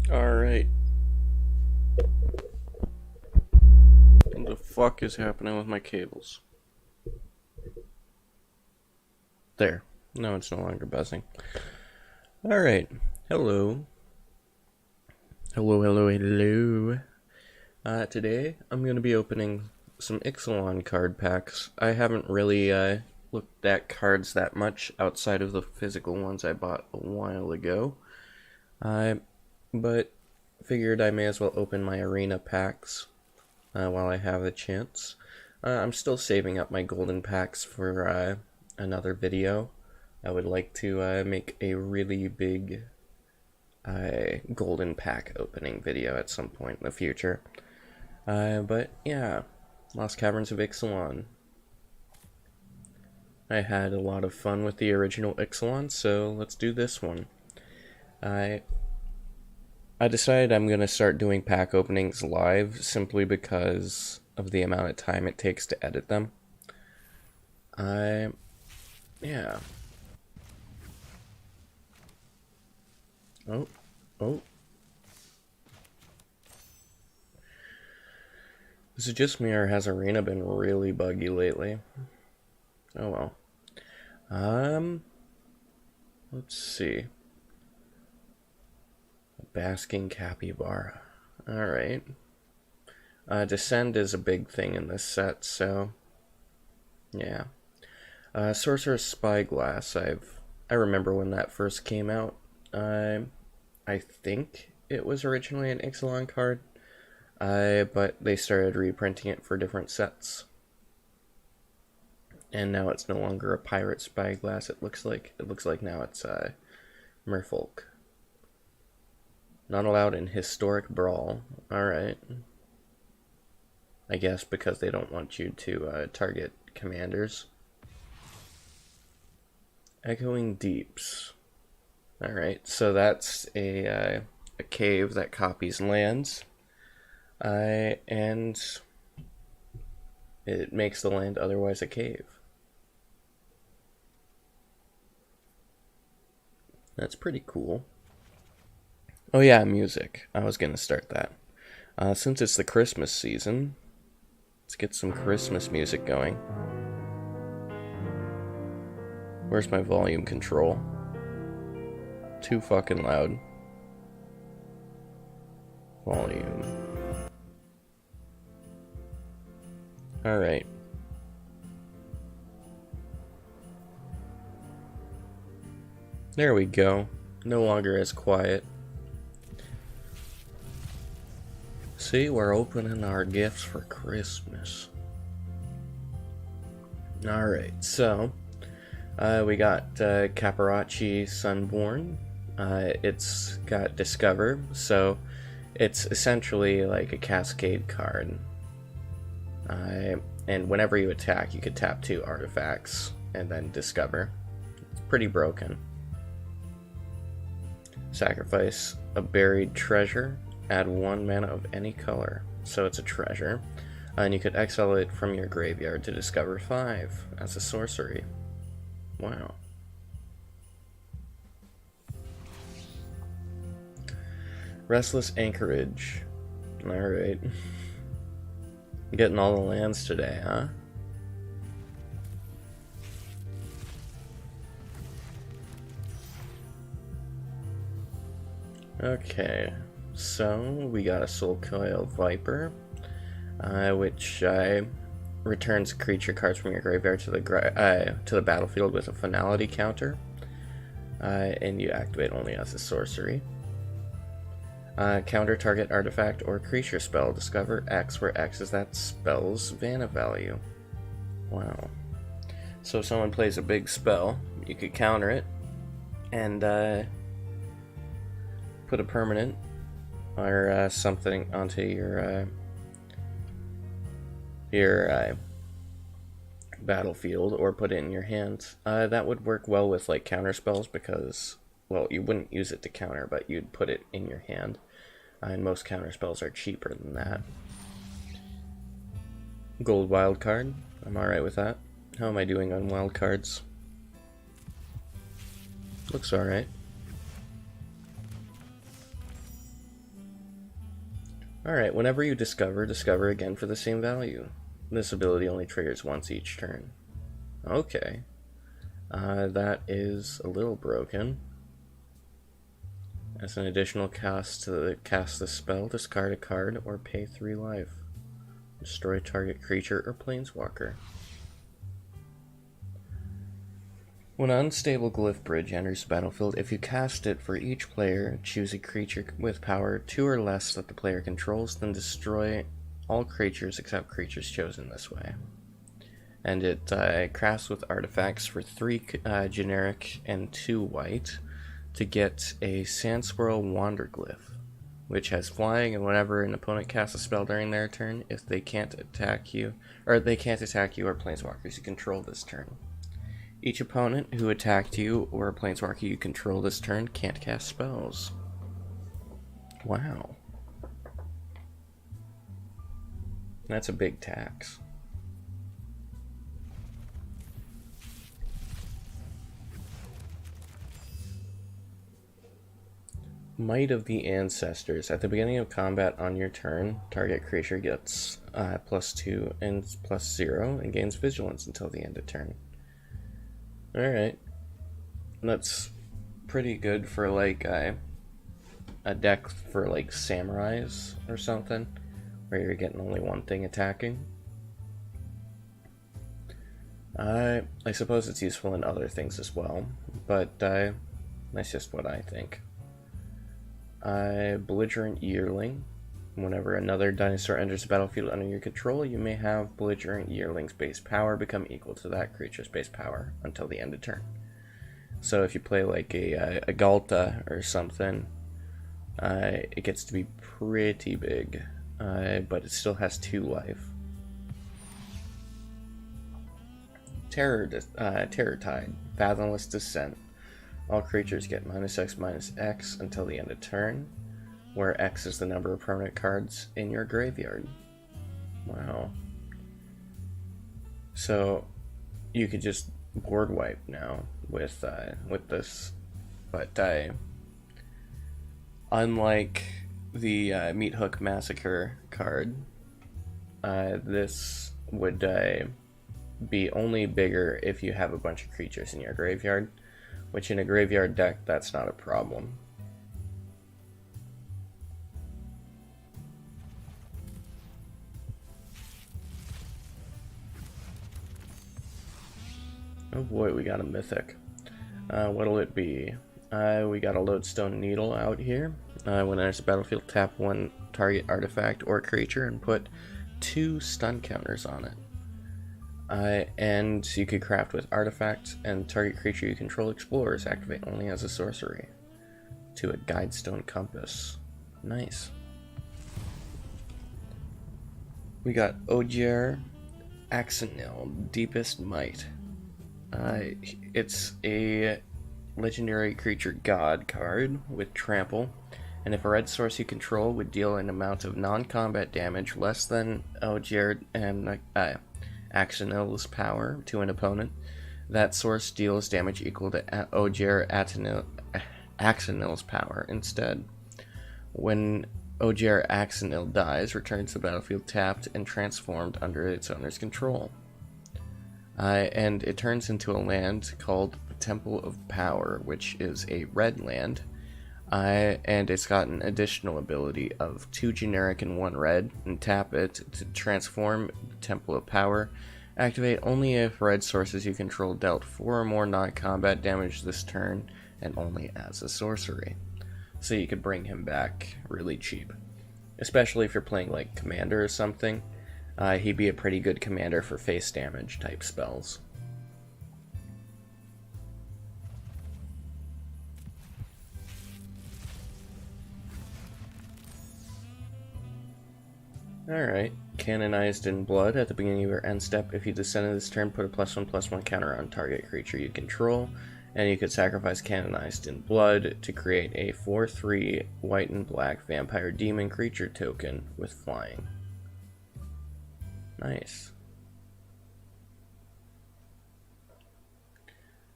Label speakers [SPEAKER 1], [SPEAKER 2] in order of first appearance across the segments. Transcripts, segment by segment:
[SPEAKER 1] Alright. What the fuck is happening with my cables? There. No, it's no longer buzzing. Alright. Hello. Hello. Today, I'm going to be opening some Ixalan card packs. I haven't really looked at cards that much outside of the physical ones I bought a while ago. But figured I may as well open my arena packs while I have the chance. I'm still saving up my golden packs for another video. I would like to make a really big golden pack opening video at some point in the future. But yeah, Lost Caverns of Ixalan. I had a lot of fun with the original Ixalan, so let's do this one. I decided I'm going to start doing pack openings live simply because of the amount of time it takes to edit them. Yeah. Oh. Is it just me, or has Arena been really buggy lately? Oh well. Let's see. Basking Capybara. Alright. Descend is a big thing in this set, so yeah. Sorcerer's Spyglass. I remember when that first came out. I think it was originally an Ixalan card, but they started reprinting it for different sets. And now it's no longer a pirate spyglass. It looks like now it's merfolk. Not allowed in historic brawl. Alright. I guess because they don't want you to target commanders. Echoing Deeps. Alright, so that's a cave that copies lands. And it makes the land otherwise a cave. That's pretty cool. Oh yeah, music. I was gonna start that. Since it's the Christmas season, let's get some Christmas music going. Where's my volume control? Too fucking loud. Volume. Alright. There we go. No longer as quiet. See, we're opening our gifts for Christmas. Alright, so we got Caparachi Sunborn. It's got Discover, so it's essentially like a Cascade card. And whenever you attack, you could tap 2 artifacts and then Discover. It's pretty broken. Sacrifice a buried treasure. Add 1 mana of any color. So it's a treasure. And you could exile it from your graveyard to discover 5 as a sorcery. Wow. Restless Anchorage. Alright. Getting all the lands today, huh? Okay, so we got a Soul Coil Viper, which returns creature cards from your graveyard to the battlefield with a finality counter, and you activate only as a sorcery. Counter target artifact or creature spell. Discover X, where X is that spell's mana value. Wow. So if someone plays a big spell, you could counter it, and put a permanent or something onto your battlefield, or put it in your hand. That would work well with like counter spells because, well, you wouldn't use it to counter, but you'd put it in your hand. And most counter spells are cheaper than that. Gold wild card. I'm alright with that. How am I doing on wild cards? Looks alright. Alright, whenever you discover again for the same value. This ability only triggers once each turn. Okay. That is a little broken. As an additional cost to cast the spell, discard a card or pay 3 life. Destroy target creature or planeswalker. When an unstable glyph bridge enters the battlefield, if you cast it for each player, choose a creature with power 2 or less that the player controls, then destroy all creatures except creatures chosen this way. And it crafts with artifacts for 3 generic and 2 white to get a Sandswirl Wanderglyph, which has flying, and whenever an opponent casts a spell during their turn, if they can't attack you, or planeswalkers you control this turn. Each opponent who attacked you or a planeswalker you control this turn can't cast spells. Wow. That's a big tax. Might of the Ancestors. At the beginning of combat on your turn, target creature gets +2 and +0 and gains vigilance until the end of turn. Alright. That's pretty good for like a deck for like samurais or something, where you're getting only one thing attacking. I suppose it's useful in other things as well, but that's just what I think. Belligerent Yearling. Whenever another dinosaur enters the battlefield under your control, you may have Belligerent Yearling's base power become equal to that creature's base power until the end of turn. So if you play like a Galta or something, it gets to be pretty big, but it still has 2 life. Terror Tide, Fathomless Descent. All creatures get -X/-X until the end of turn, where X is the number of permanent cards in your graveyard. Wow. So you could just board wipe now with this, but unlike the Meat Hook Massacre card, this would be only bigger if you have a bunch of creatures in your graveyard, which in a graveyard deck, that's not a problem. Oh boy, we got a mythic. What'll it be? We got a Lodestone Needle out here. When it enters the battlefield, tap 1 target artifact or creature and put 2 stun counters on it. And you could craft with artifacts, and target creature you control explores, activate only as a sorcery. To a Guidestone Compass. Nice. We got Ogier Axonil, Deepest Might. It's a legendary creature god card with trample, and if a red source you control would deal an amount of non-combat damage less than Ogier and Axonil's power to an opponent, that source deals damage equal to Ogier Axonil's power instead. When Ogier Axonil dies, returns to the battlefield tapped and transformed under its owner's control. And it turns into a land called the Temple of Power, which is a red land, and it's got an additional ability of 2 generic and 1 red, and tap it to transform the Temple of Power. Activate only if red sources you control dealt 4 or more non-combat damage this turn, and only as a sorcery. So you could bring him back really cheap. Especially if you're playing like Commander or something. He'd be a pretty good commander for face damage type spells. Alright, Canonized in Blood. At the beginning of your end step, if you descend this turn, put a +1/+1 counter on target creature you control, and you could sacrifice Canonized in Blood to create a 4/3 white and black vampire demon creature token with flying. Nice.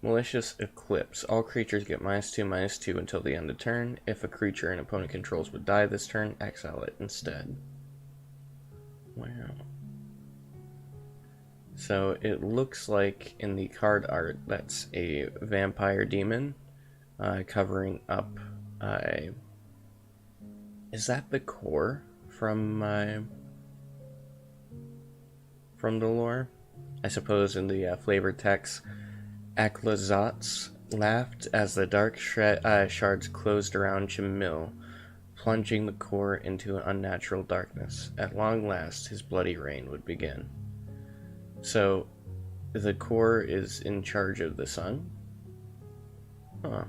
[SPEAKER 1] Malicious Eclipse. All creatures get -2/-2 until the end of turn. If a creature an opponent controls would die this turn, exile it instead. Wow. So it looks like in the card art that's a vampire demon covering up. Is that the core from the lore? I suppose in the flavored text, Aklazatz laughed as the dark shards closed around Jamil, plunging the core into an unnatural darkness. At long last, his bloody reign would begin. So, the core is in charge of the sun? Huh.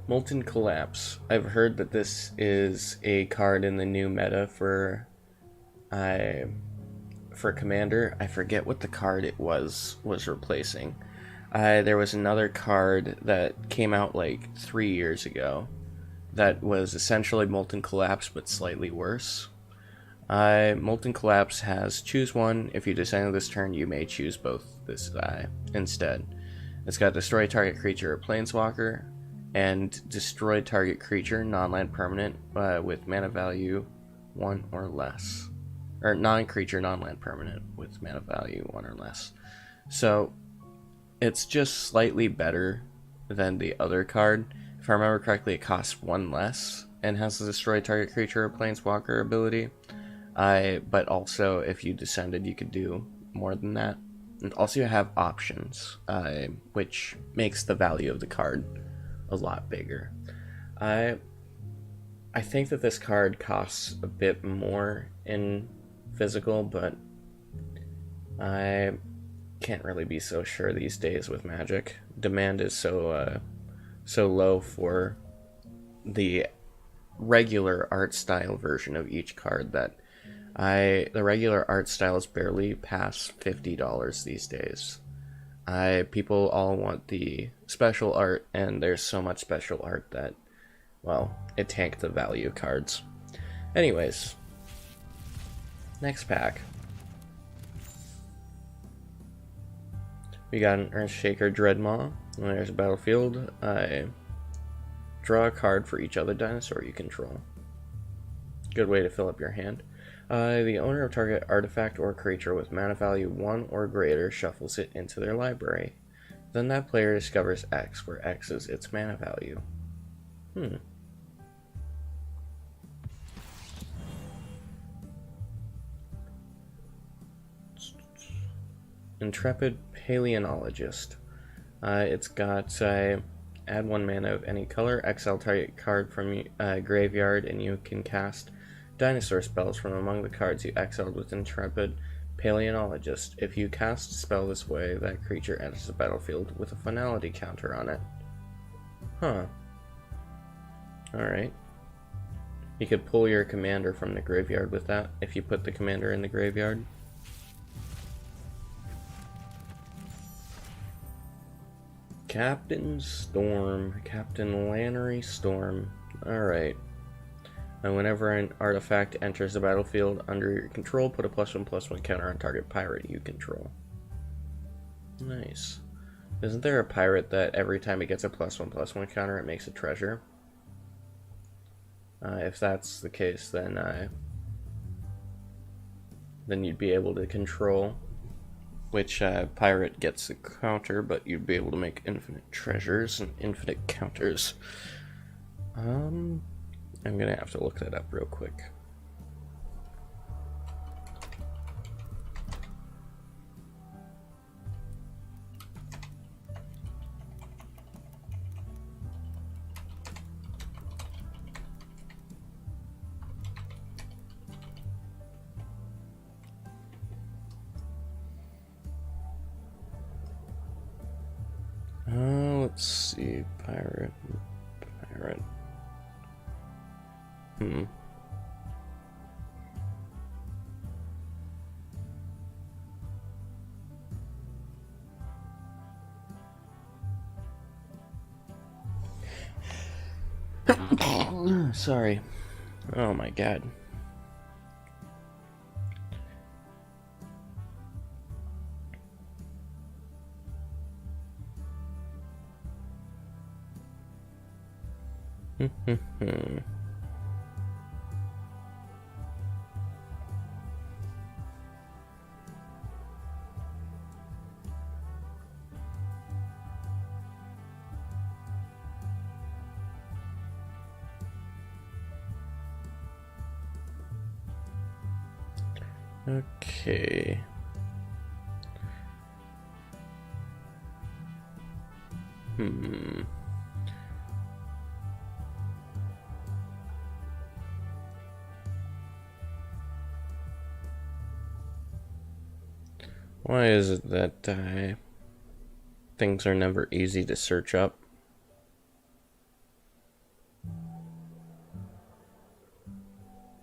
[SPEAKER 1] Molten Collapse. I've heard that this is a card in the new meta for Commander. I forget what the card it was replacing. There was another card that came out like 3 years ago that was essentially Molten Collapse but slightly worse. Molten Collapse has choose one. If you descend this turn, you may choose both this instead. It's got destroy target creature or planeswalker, and destroy target creature, non-land permanent, with mana value 1 or less. Or non-creature, non-land permanent with mana value 1 or less. So, it's just slightly better than the other card. If I remember correctly, it costs 1 less and has the destroy target creature or planeswalker ability. But also, if you descended, you could do more than that. And also, you have options, which makes the value of the card a lot bigger. I think that this card costs a bit more in physical, but I can't really be so sure these days with Magic. Demand is so low for the regular art style version of each card that the regular art styles barely pass $50 these days. People all want the special art, and there's so much special art that, well, it tanked the value of cards. Anyways, next pack. We got an Earthshaker Dreadmaw. When there's a battlefield, draw a card for each other dinosaur you control. Good way to fill up your hand. The owner of target artifact or creature with mana value 1 or greater shuffles it into their library. Then that player discovers X, where X is its mana value. Intrepid Paleontologist. It's got add 1 mana of any color, exile target card from graveyard, and you can cast dinosaur spells from among the cards you exiled with Intrepid Paleontologist. If you cast a spell this way, that creature enters the battlefield with a finality counter on it. Huh. Alright. You could pull your commander from the graveyard with that, if you put the commander in the graveyard. Captain Storm. Captain Lannery Storm. Alright. And whenever an artifact enters the battlefield under your control, put a +1/+1 counter on target pirate you control. Nice. Isn't there a pirate that every time it gets a +1/+1 counter, it makes a treasure? If that's the case, then you'd be able to control which pirate gets a counter, but you'd be able to make infinite treasures and infinite counters. I'm gonna have to look that up real quick. Let's see, pirate. Sorry. Oh my god. Okay. Why is it that things are never easy to search up?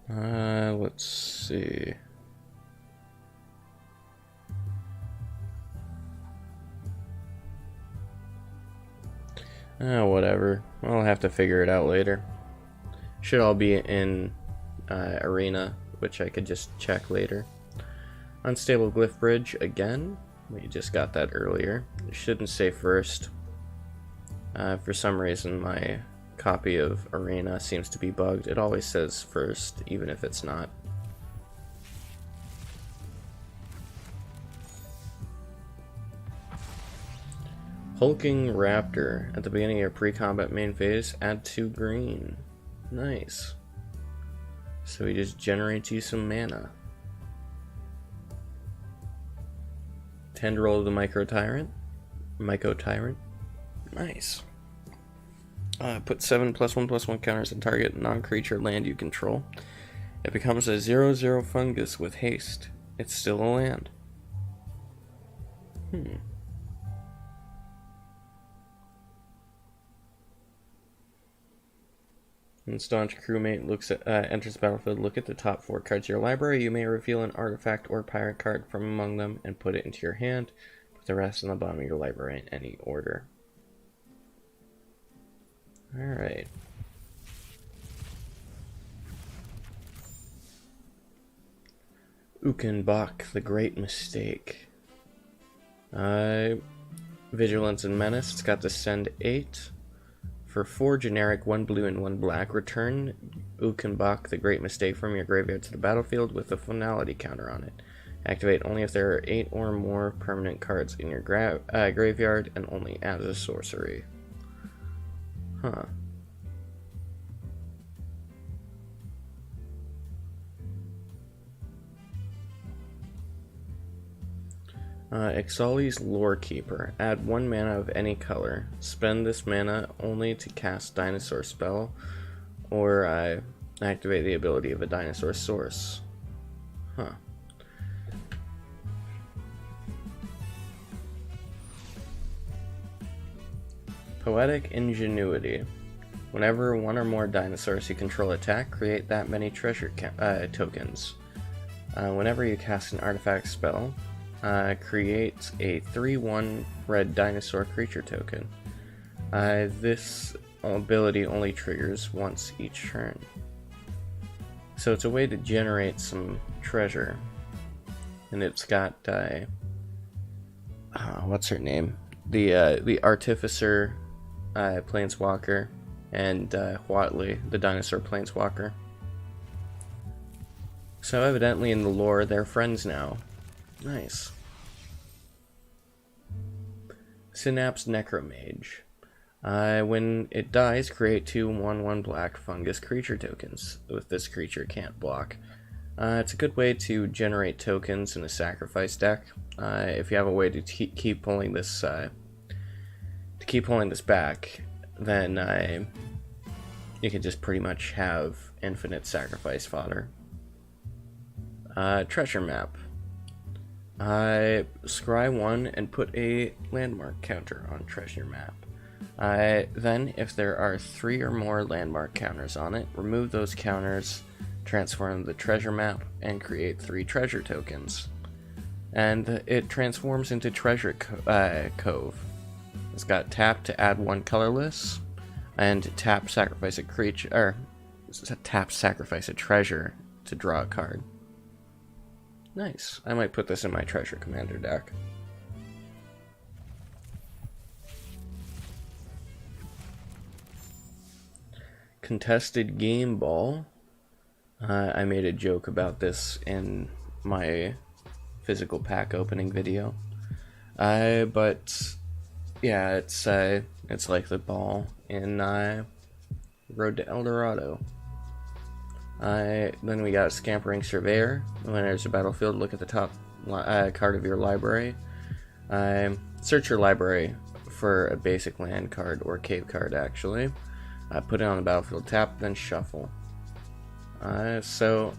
[SPEAKER 1] Let's see. Whatever. I'll have to figure it out later. Should all be in Arena, which I could just check later. Unstable Glyph Bridge again. We just got that earlier. It shouldn't say first. For some reason, my copy of Arena seems to be bugged. It always says first, even if it's not. Hulking Raptor. At the beginning of your pre-combat main phase, add 2 green. Nice. So he just generates you some mana. Tendril of the Myco Tyrant. Nice. Put 7+1/+1 counters on target non-creature land you control. It becomes a 0/0 fungus with haste. It's still a land. When Staunch Crewmate enters the battlefield, look at the top 4 cards of your library. You may reveal an artifact or pirate card from among them and put it into your hand. Put the rest on the bottom of your library in any order. Alright. Ukenbach, the Great Mistake. Vigilance and Menace. It's got to send 8. For 4 generic, 1 blue and 1 black, return Ukenbach, the Great Mistake, from your graveyard to the battlefield with a finality counter on it. Activate only if there are 8 or more permanent cards in your graveyard, and only as a sorcery. Huh. Ixalan's Lorekeeper. Add 1 mana of any color. Spend this mana only to cast Dinosaur Spell, or activate the ability of a Dinosaur Source. Huh. Poetic Ingenuity. Whenever 1 or more dinosaurs you control attack, create that many treasure tokens. Whenever you cast an artifact spell, create a 3/1 red dinosaur creature token. This ability only triggers once each turn. So it's a way to generate some treasure. And it's got, what's her name? The Artificer Planeswalker, and Huatley, the Dinosaur Planeswalker. So evidently in the lore, they're friends now. Nice. Synapse Necromage. When it dies, create 2 1/1 black fungus creature tokens. With this creature can't block. It's a good way to generate tokens in a sacrifice deck. If you have a way to keep pulling this back, then you can just pretty much have infinite sacrifice fodder. Treasure Map. Scry 1 and put a landmark counter on Treasure Map. Then, if there are 3 or more landmark counters on it, remove those counters, transform the treasure map, and create 3 treasure tokens. And it transforms into Treasure Cove. It's got tap to add 1 colorless, and tap sacrifice a creature, or tap sacrifice a treasure to draw a card. Nice. I might put this in my Treasure Commander deck. Contested Game Ball. I made a joke about this in my physical pack opening video. But yeah, it's like the ball in Road to El Dorado. Then we got Scampering Surveyor. When there's a battlefield, look at the top card of your library. Search your library for a basic land card or cave card, actually. Put it on the battlefield, tap, then shuffle. So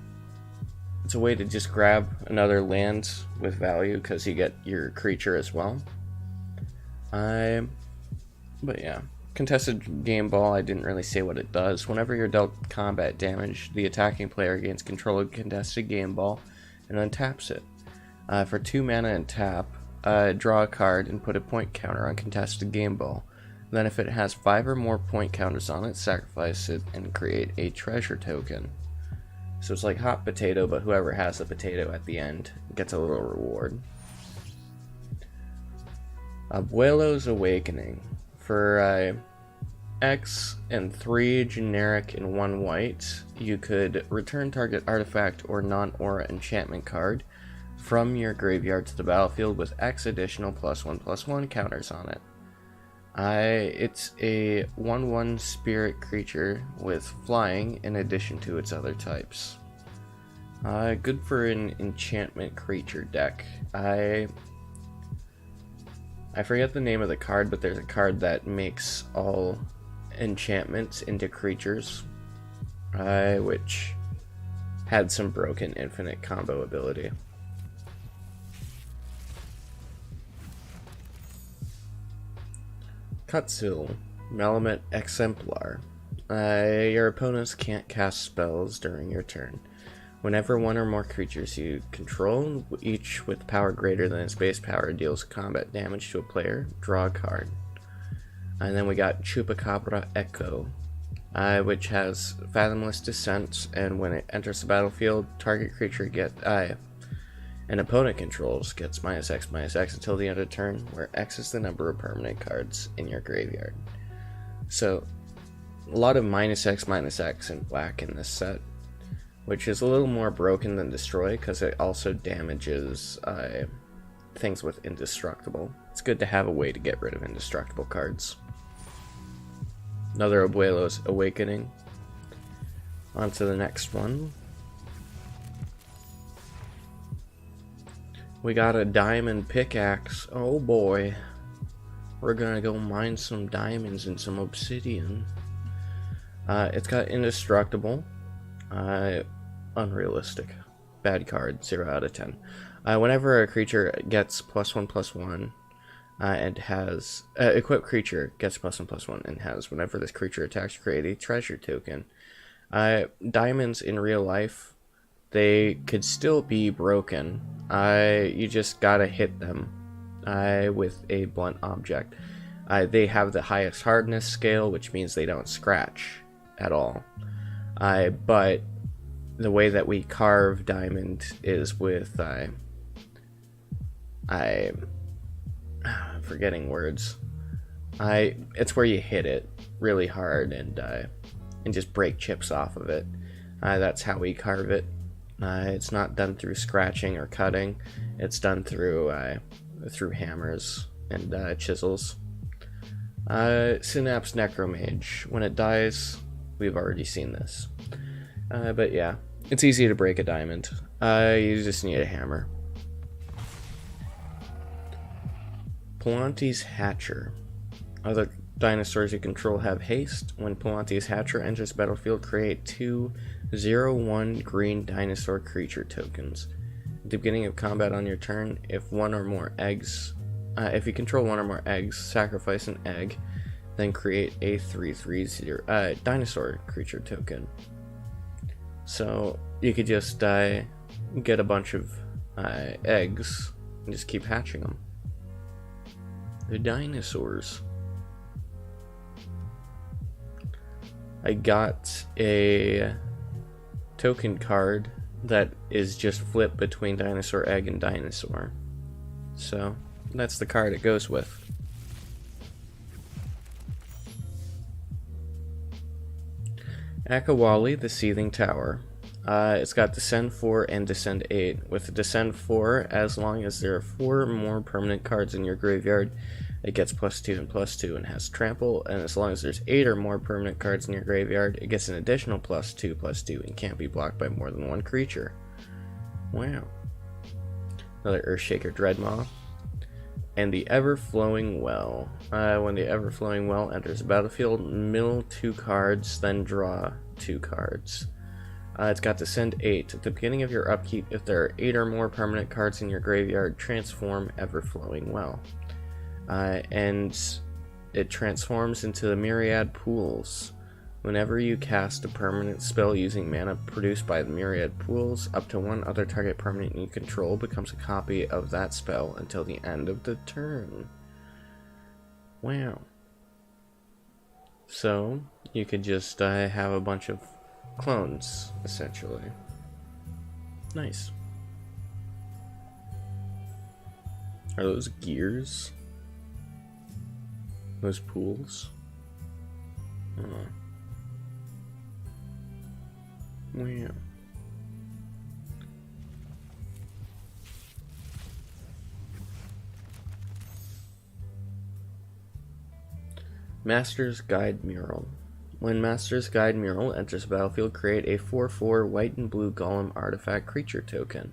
[SPEAKER 1] it's a way to just grab another land with value because you get your creature as well. But yeah, Contested Game Ball, I didn't really say what it does. Whenever you're dealt combat damage, the attacking player gains control of Contested Game Ball and then taps it. For 2 mana and tap, draw a card and put a point counter on Contested Game Ball. Then if it has 5 or more point counters on it, sacrifice it and create a treasure token. So it's like hot potato, but whoever has the potato at the end gets a little reward. Abuelo's Awakening. For X and 3 generic and 1 white, you could return target artifact or non-aura enchantment card from your graveyard to the battlefield with X additional +1/+1 counters on it. It's a 1/1 spirit creature with flying in addition to its other types. Good for an enchantment creature deck. I forget the name of the card, but there's a card that makes all enchantments into creatures, which had some broken infinite combo ability. Cutsil, Malamet Exemplar. Your opponents can't cast spells during your turn. Whenever one or more creatures you control, each with power greater than its base power, deals combat damage to a player, draw a card. And then we got Chupacabra Echo, which has Fathomless Descent, and when it enters the battlefield, target creature an opponent controls gets -X/-X until the end of the turn, where X is the number of permanent cards in your graveyard. So, a lot of -X/-X in black in this set, which is a little more broken than Destroy because it also damages things with Indestructible. It's good to have a way to get rid of Indestructible cards. Another Abuelo's Awakening. On to the next one. We got a Diamond Pickaxe. Oh boy. We're gonna go mine some diamonds and some obsidian. It's got Indestructible. Unrealistic. Bad card. 0 out of 10. Whenever a creature gets +1/+1 and has... equipped creature gets +1/+1 and has... Whenever this creature attacks, create a treasure token. Diamonds in real life, they could still be broken. You just gotta hit them with a blunt object. They have the highest hardness scale, which means they don't scratch at all. But the way that we carve diamond is with I'm forgetting words. It's where you hit it really hard and just break chips off of it. That's how we carve it. It's not done through scratching or cutting. It's done through hammers and chisels. Synapse Necromage. When it dies, we've already seen this. But yeah, it's easy to break a diamond. You just need a hammer. Palanti's Hatcher. Other dinosaurs you control have haste. When Palanti's Hatcher enters the battlefield, create 2 0/1 green dinosaur creature tokens. At the beginning of combat on your turn, if you control 1 or more eggs, sacrifice an egg, then create a 3/3 dinosaur creature token. So you could just get a bunch of eggs and just keep hatching them. The dinosaurs. I got a token card that is just flipped between dinosaur egg and dinosaur. So that's the card it goes with. Akawali, the Seething Tower. It's got Descend 4 and Descend 8. With Descend 4, as long as there are 4 more permanent cards in your graveyard, it gets +2 and +2 and has Trample, and as long as there's 8 or more permanent cards in your graveyard, it gets an additional +2/+2 and can't be blocked by more than one creature. Wow. Another Earthshaker Dreadmaw. And the Ever-Flowing Well. When the Ever-Flowing Well enters the battlefield, mill 2 cards, then draw 2 cards. It's got Descend 8. At the beginning of your upkeep, if there are 8 or more permanent cards in your graveyard, transform Ever-Flowing Well. And it transforms into the Myriad Pools. Whenever you cast a permanent spell using mana produced by the Myriad Pools, up to one other target permanent you control becomes a copy of that spell until the end of the turn. Wow. So, you could just have a bunch of clones, essentially. Nice. Are those gears? Those pools? Oh. Wow. Master's Guide Mural. When Master's Guide Mural enters the battlefield, create a 4/4 white and blue golem artifact creature token.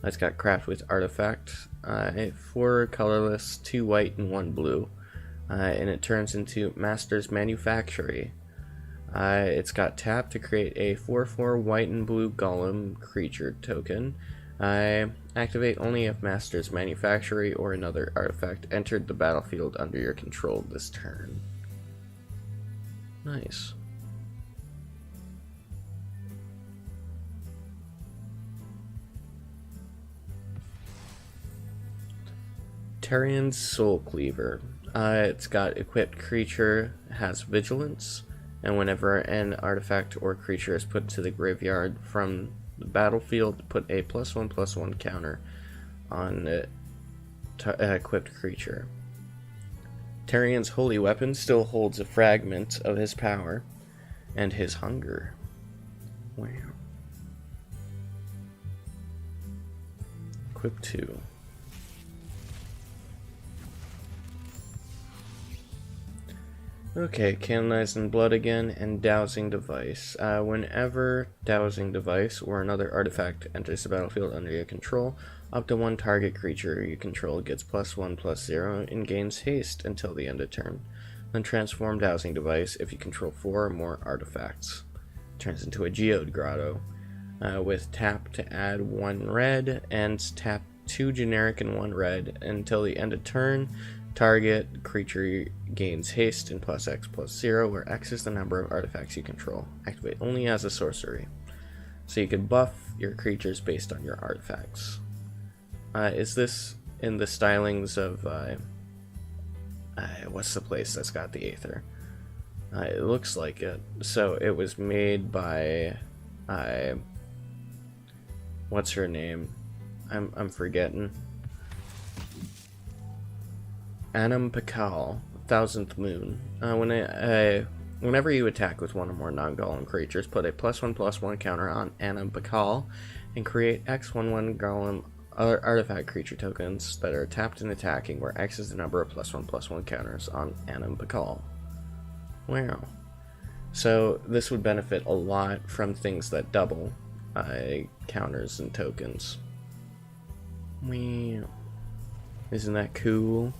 [SPEAKER 1] It's got craft with artifact, 4 colorless, 2 white and 1 blue, and it turns into Master's Manufactory. It's got tap to create a 4/4 white and blue golem creature token. Activate only if Master's Manufactory or another artifact entered the battlefield under your control this turn. Nice. Tarian's Soul Cleaver. It's got equipped creature, has vigilance, and whenever an artifact or creature is put to the graveyard from the battlefield, put a +1/+1 counter on an equipped creature. Tarian's Holy Weapon still holds a fragment of his power and his hunger. Wow. Equip 2. Okay, Canonizing Blood again, and Dowsing Device. Whenever Dowsing Device or another artifact enters the battlefield under your control, up to one target creature you control gets +1/+0 and gains haste until the end of turn. Then transform Dowsing Device if you control 4 or more artifacts. Turns into a Geode Grotto, with tap to add 1 red, and tap 2 generic and 1 red until the end of turn. Target creature gains haste and +X/+0, where X is the number of artifacts you control. Activate only as a sorcery. So you can buff your creatures based on your artifacts. Is this in the stylings of what's the place that's got the Aether? It looks like it. So it was made by what's her name? I'm forgetting. Anam Pakal, Thousandth Moon. Whenever you attack with one or more non-golem creatures, put a +1/+1 counter on Anam Pakal and create X/1/1 golem artifact creature tokens that are tapped and attacking, where X is the number of +1/+1 counters on Anam Pakal. Wow. So this would benefit a lot from things that double counters and tokens. Wow. Isn't that cool?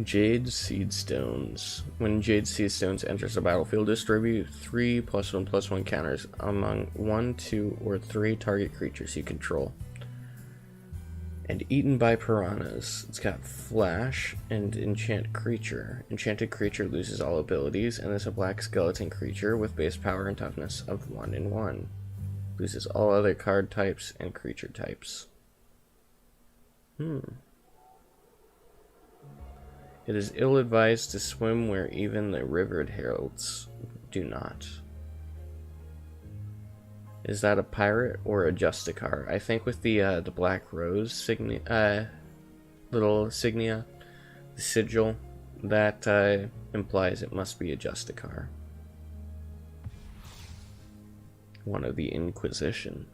[SPEAKER 1] Jade Seed Stones. When Jade Seed Stones enters the battlefield, distribute 3 +1/+1 counters among 1, 2, or 3 target creatures you control. And eaten by piranhas. It's got Flash and Enchant Creature. Enchanted creature loses all abilities and is a black skeleton creature with base power and toughness of 1 and 1. Loses all other card types and creature types. It is ill-advised to swim where even the rivered heralds do not. Is that a pirate or a Justicar? I think with the Black Rose little signia The sigil, that implies it must be a Justicar. One of the Inquisition.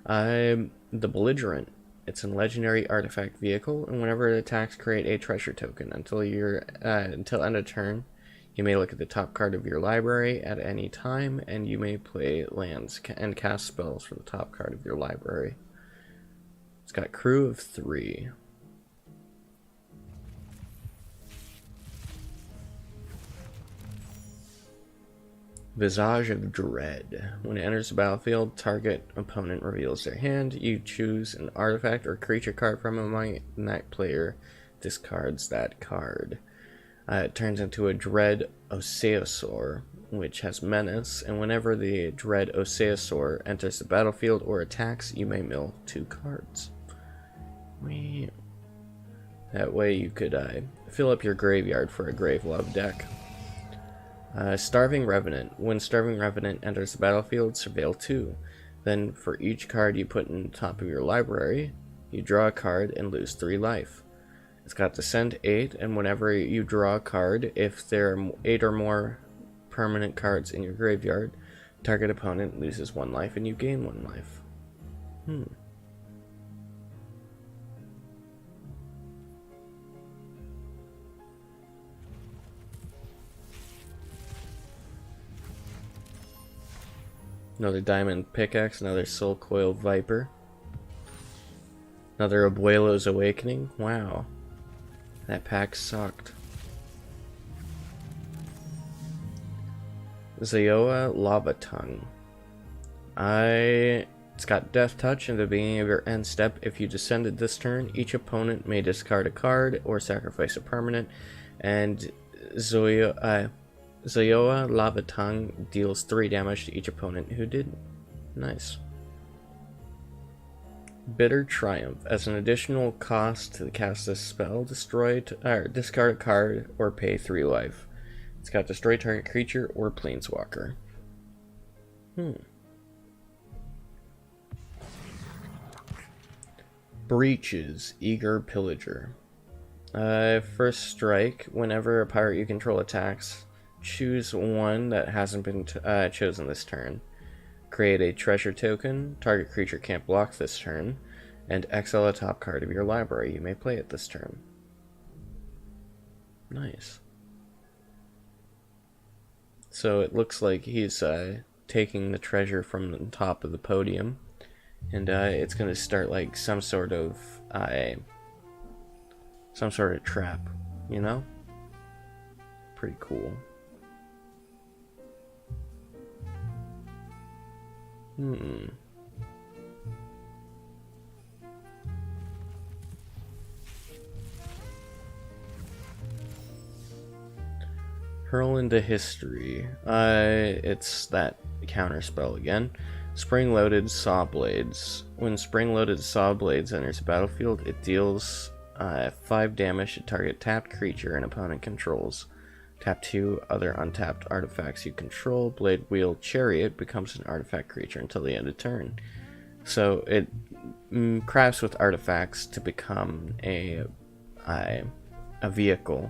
[SPEAKER 1] The Belligerent. It's a legendary artifact vehicle, and whenever it attacks, create a treasure token. Until end of turn, you may look at the top card of your library at any time, and you may play lands and cast spells from the top card of your library. It's got crew of 3. Visage of Dread. When it enters the battlefield, target opponent reveals their hand. You choose an artifact or creature card from among it, and that player discards that card. It turns into a Dread Oseosaur, which has Menace, and whenever the Dread Oseosaur enters the battlefield or attacks, you may mill 2 cards. That way you could fill up your graveyard for a Gravelove deck. Starving Revenant. When Starving Revenant enters the battlefield, surveil 2. Then for each card you put in the top of your library, you draw a card and lose 3 life. It's got Descend 8, and whenever you draw a card, if there are 8 or more permanent cards in your graveyard, target opponent loses 1 life and you gain 1 life. Another Diamond Pickaxe, another Soul Coil Viper. Another Abuelo's Awakening. Wow. That pack sucked. Zayoa Lava Tongue. It's got Death Touch in the beginning of your end step. If you descended this turn, each opponent may discard a card or sacrifice a permanent. And Zayoa Lava Tongue deals 3 damage to each opponent who didn't. Nice. Bitter Triumph. As an additional cost to cast this spell, discard a card or pay 3 life. It's got destroy target creature or planeswalker. Breaches. Eager Pillager. First strike. Whenever a pirate you control attacks, choose one that hasn't been chosen this turn. Create a treasure token. Target creature can't block this turn. And exile a top card of your library. You may play it this turn. Nice. So it looks like he's taking the treasure from the top of the podium. And it's going to start like some sort of trap, you know? Pretty cool. Hurl into History. It's that counter spell again. Spring-loaded Saw Blades. When spring-loaded Saw Blades enters the battlefield, it deals 5 damage to target tapped creature an opponent controls. Tap 2 other untapped artifacts you control. Blade Wheel Chariot becomes an artifact creature until the end of turn. So it crafts with artifacts to become a vehicle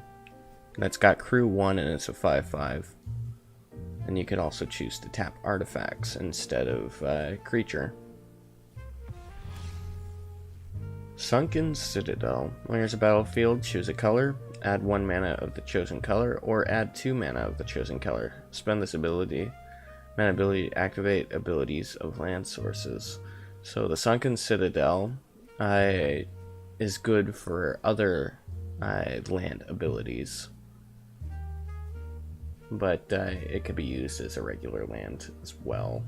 [SPEAKER 1] that's got crew 1 and it's a 5/5. And you could also choose to tap artifacts instead of creature. Sunken Citadel. When there's a battlefield, choose a color, add 1 mana of the chosen color, or add 2 mana of the chosen color. Spend this mana ability to activate abilities of land sources. So the Sunken Citadel is good for other land abilities, but it could be used as a regular land as well.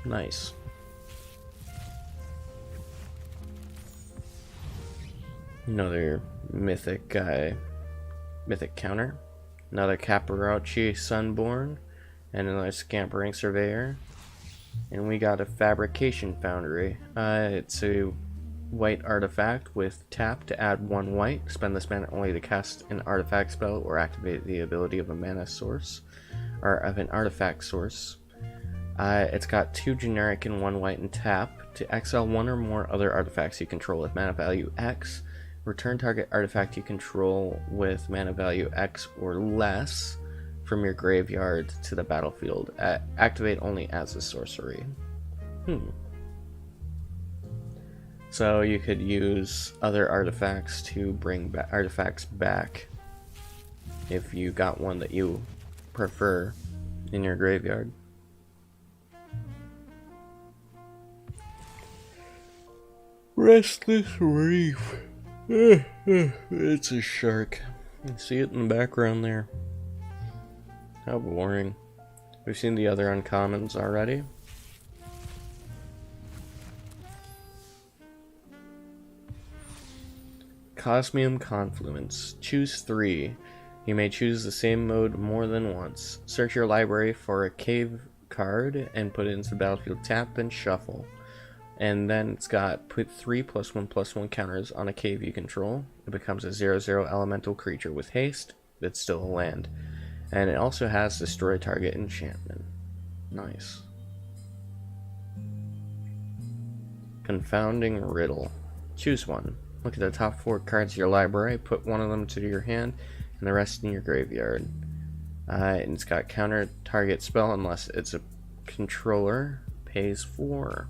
[SPEAKER 1] Nice. Another mythic counter. Another Caparocci Sunborn, and another Scampering Surveyor. And we got a Fabrication Foundry. It's a white artifact with tap to add 1 white. Spend this mana only to cast an artifact spell or activate the ability of a mana source, or of an artifact source. It's got 2 generic and 1 white and tap to exile 1 or more other artifacts you control with mana value X. Return target artifact you control with mana value X or less from your graveyard to the battlefield. Activate only as a sorcery. So you could use other artifacts to bring artifacts back if you got one that you prefer in your graveyard. Restless Reef. It's a shark. You see it in the background there. How boring. We've seen the other uncommons already. Cosmium Confluence. Choose 3. You may choose the same mode more than once. Search your library for a cave card and put it into the battlefield. Tap, then shuffle. And then it's got put 3+1/+1 counters on a cave you control. It becomes a 0/0 elemental creature with haste. It's still a land. And it also has destroy target enchantment. Nice. Confounding Riddle. Choose one. Look at the top 4 cards of your library, put one of them to your hand, and the rest in your graveyard. And it's got counter target spell unless it's a controller. Pays 4.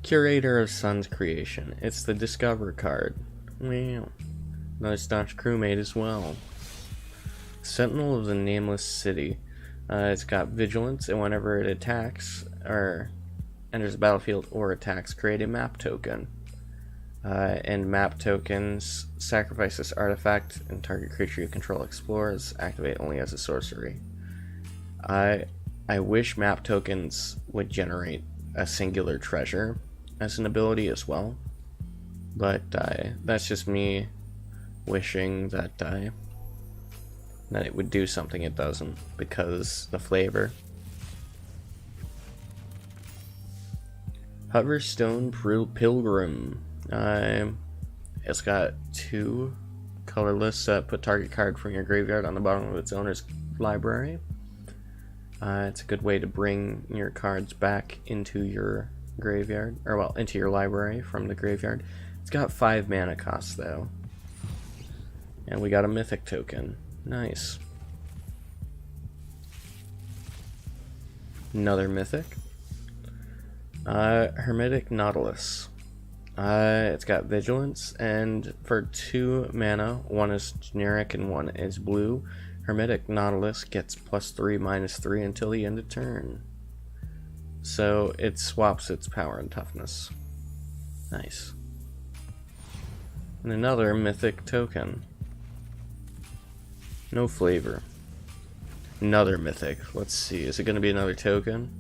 [SPEAKER 1] Curator of Sun's Creation. It's the Discover card. Wow. Another staunch crewmate as well. Sentinel of the Nameless City. It's got Vigilance, and whenever it attacks or enters the battlefield or attacks, create a map token. And map tokens sacrifice this artifact, and target creature you control explores. Activate only as a sorcery. I wish map tokens would generate a singular treasure as an ability as well, but that's just me wishing that it would do something it doesn't, because the flavor. Hoverstone Pilgrim. It's got 2 colorless. Put target card from your graveyard on the bottom of its owner's library. It's a good way to bring your cards back into your graveyard, or well, into your library from the graveyard. It's got 5 mana cost though. And we got a mythic token. Nice. Another mythic. Hermetic Nautilus. It's got Vigilance, and for 2 mana, 1 is generic and 1 is blue. Hermetic Nautilus gets +3/-3 until the end of turn. So it swaps its power and toughness. Nice. And another mythic token. No flavor. Another mythic. Let's see. Is it going to be another token?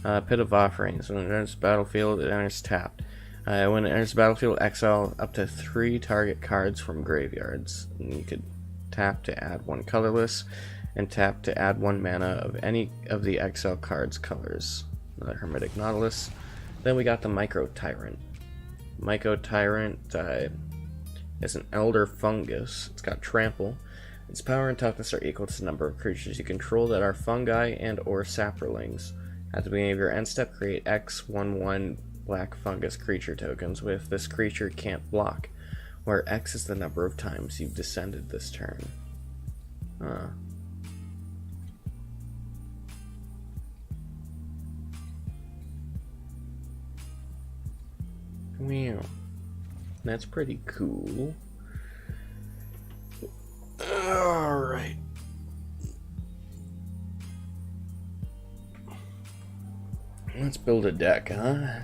[SPEAKER 1] Pit of Offerings. When it enters the battlefield, it enters tapped. When it enters the battlefield, exile up to 3 target cards from graveyards. And you could tap to add 1 colorless, and tap to add 1 mana of any of the exile cards' colors. Another Hermetic Nautilus. Then we got the Micro Tyrant. Micro Tyrant is an Elder Fungus. It's got Trample. Its power and toughness are equal to the number of creatures you control that are fungi and or saplings. At the beginning of your end step, create X 1/1 black fungus creature tokens with this creature can't block, where X is the number of times you've descended this turn. Huh. Wow. That's pretty cool. Alright. Let's build a deck, huh?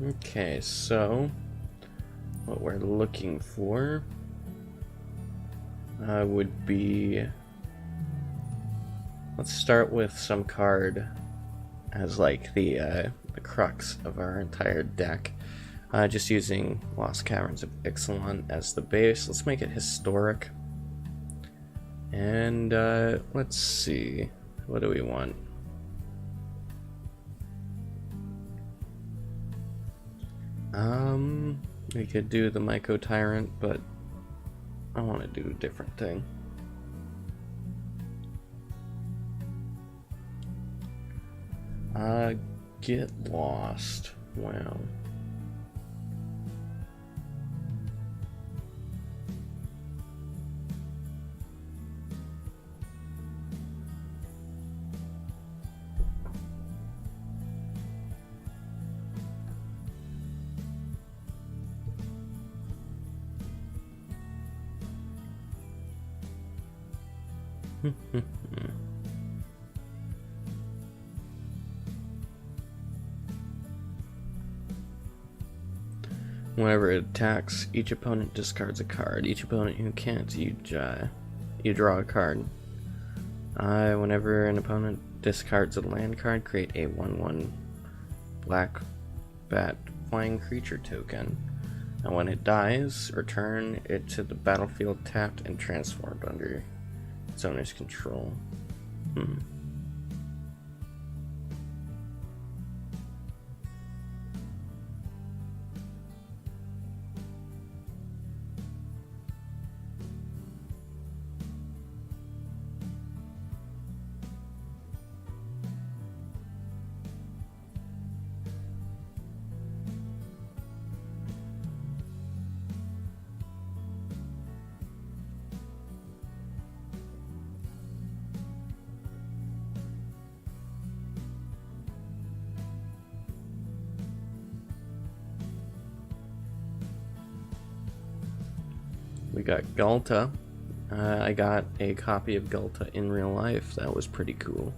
[SPEAKER 1] Okay, so what we're looking for would be, let's start with some card as like the crux of our entire deck. Just using Lost Caverns of Ixalan as the base. Let's make it historic. And let's see, what do we want? We could do the Myco Tyrant, but I want to do a different thing. Get lost. Wow. Whenever it attacks, each opponent discards a card. Each opponent who can't, you draw a card. Whenever an opponent discards a land card, create a 1/1 black bat flying creature token. And when it dies, return it to the battlefield tapped and transformed under its owner's control. We got Galta. I got a copy of Galta in real life. That was pretty cool.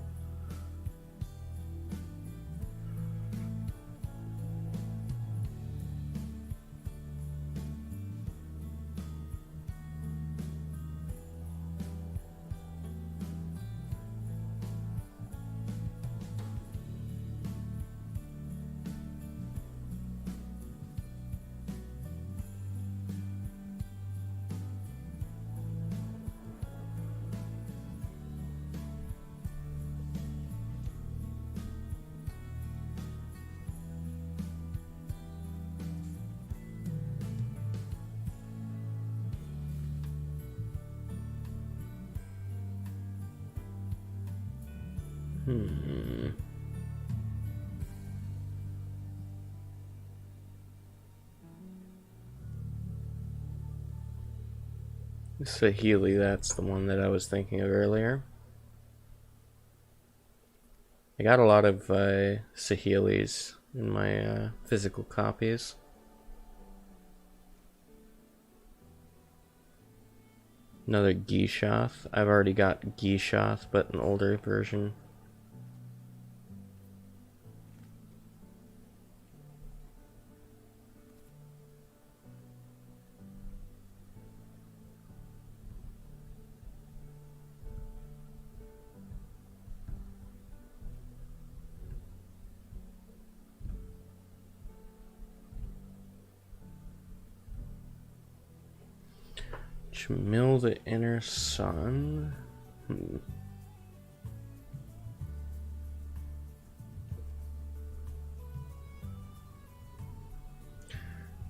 [SPEAKER 1] Saheeli, that's the one that I was thinking of earlier. I got a lot of Saheelis in my physical copies. Another Gishoth. I've already got Gishoth, but an older version. Mill the Inner Sun.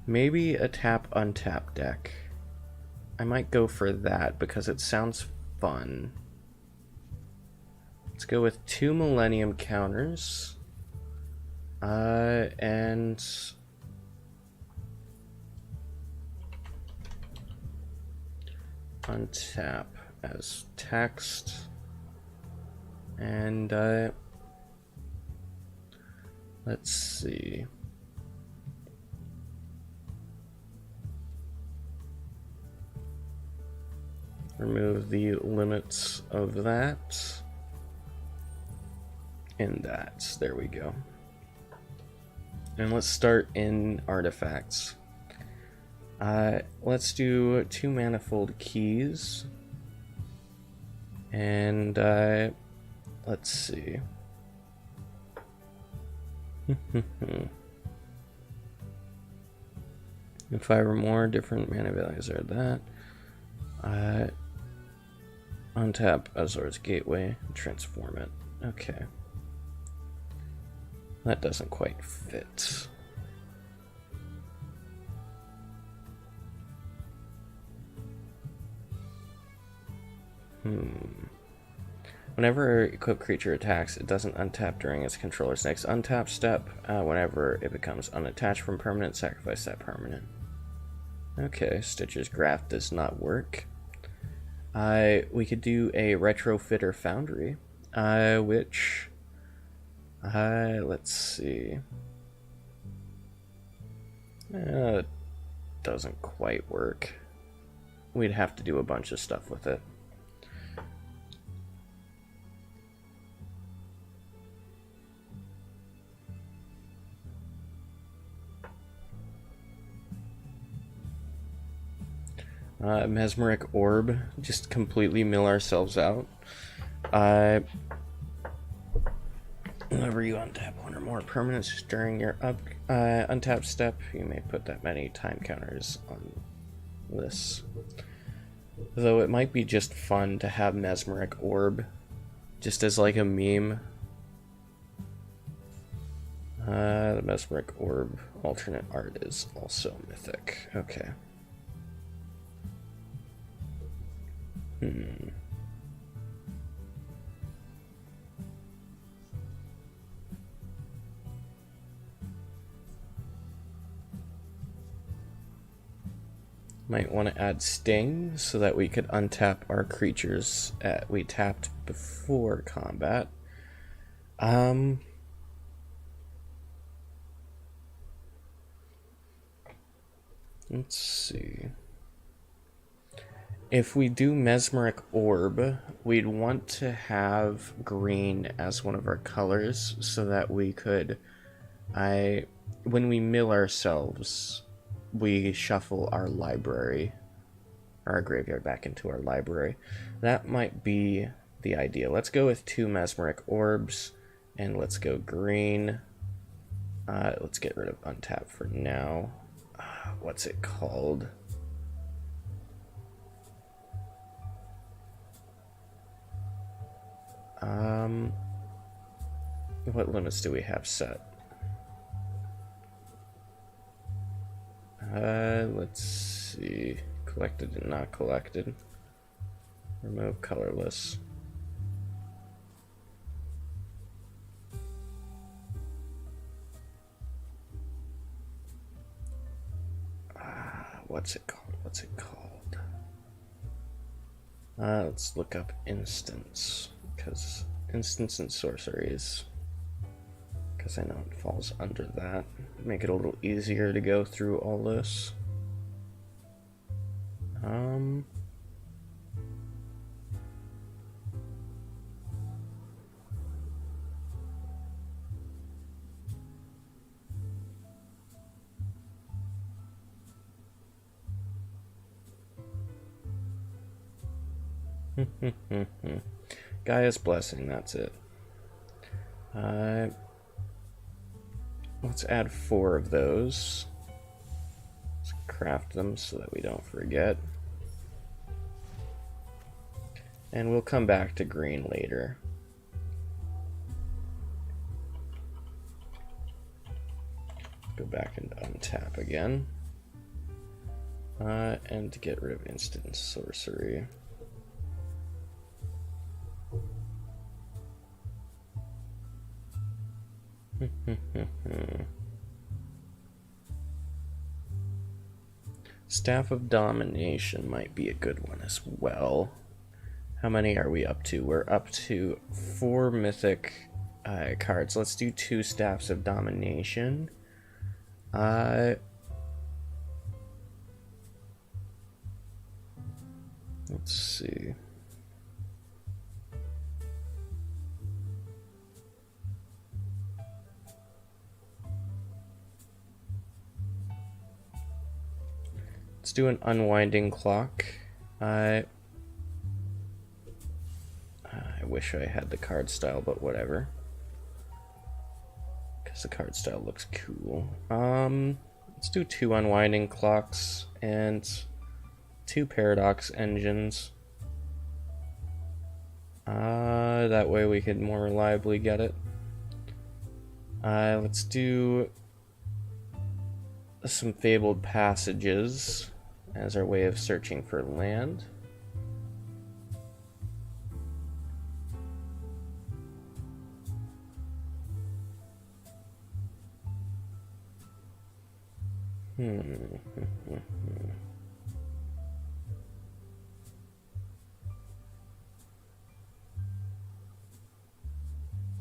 [SPEAKER 1] Maybe a tap untap deck. I might go for that because it sounds fun. Let's go with 2 Millennium counters. And untap as text, and let's see. Remove the limits of that and that. There we go. And let's start in artifacts. Let's do 2 Manifold Keys, and let's see. 5 or more different mana values are that. Untap Azor's Gateway, transform it. Okay. That doesn't quite fit. Whenever equipped creature attacks, it doesn't untap during its controller's next untap step. Whenever it becomes unattached from permanent, sacrifice that permanent. Okay, Stitcher's Graph does not work. We could do a Retrofitter Foundry, which... let's see. It doesn't quite work. We'd have to do a bunch of stuff with it. Mesmeric Orb, just completely mill ourselves out. Whenever you untap one or more permanents during your untap step, you may put that many time counters on this. Though it might be just fun to have Mesmeric Orb, just as like a meme. The Mesmeric Orb alternate art is also mythic. Okay. Might want to add Sting so that we could untap our creatures we tapped before combat. Let's see. If we do Mesmeric Orb, we'd want to have green as one of our colors so that we could, when we mill ourselves, we shuffle our library, our graveyard back into our library. That might be the idea. Let's go with 2 Mesmeric Orbs, and let's go green. Let's get rid of untap for now. What's it called? What limits do we have set? Let's see. Collected and not collected. Remove colorless. What's it called? What's it called? Let's look up instants, because instants and sorceries, because I know it falls under that. Make it a little easier to go through all this. Gaia's Blessing, that's it. Let's add 4 of those. Let's craft them so that we don't forget. And we'll come back to green later. Go back and untap again. And to get rid of instant sorcery. Staff of Domination might be a good one as well. How many are we up to? We're up to 4 mythic cards. Let's do 2 Staffs of Domination. Let's see. Let's do an Unwinding Clock. I wish I had the card style, but whatever. Because the card style looks cool. Let's do 2 Unwinding Clocks and 2 Paradox Engines. That way we could more reliably get it. Let's do some fabled passages as our way of searching for land.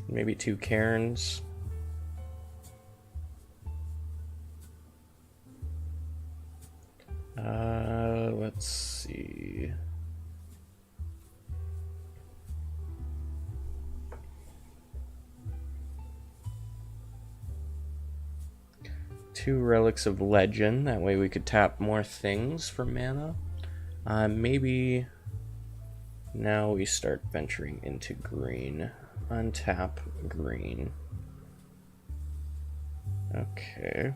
[SPEAKER 1] Maybe 2 cairns. Let's see. Two relics of legend. That way we could tap more things for mana. Maybe now we start venturing into green. Untap green. Okay.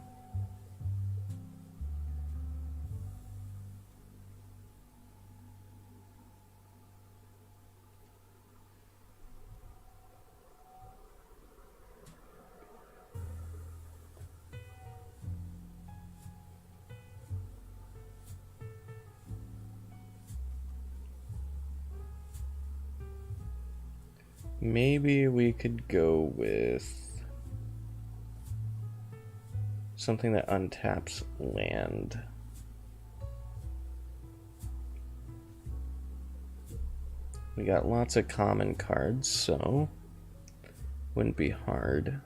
[SPEAKER 1] Maybe we could go with something that untaps land. We got lots of common cards, so wouldn't be hard.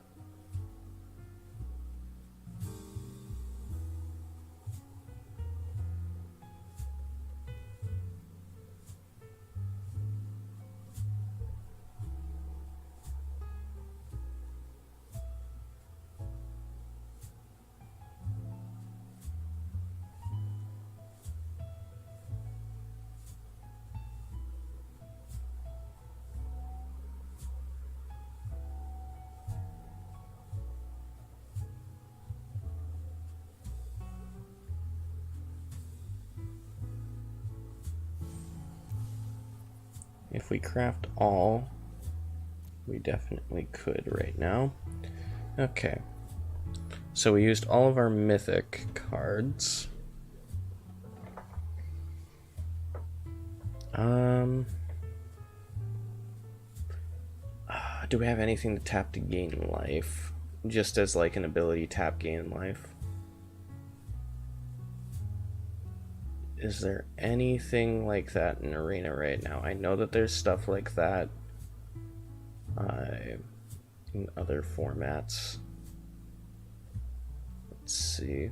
[SPEAKER 1] If we craft all, we definitely could right now. Okay. So we used all of our mythic cards. Do we have anything to tap to gain life? Just as like an ability, tap gain life. Is there anything like that in Arena right now? I know that there's stuff like that in other formats. Let's see.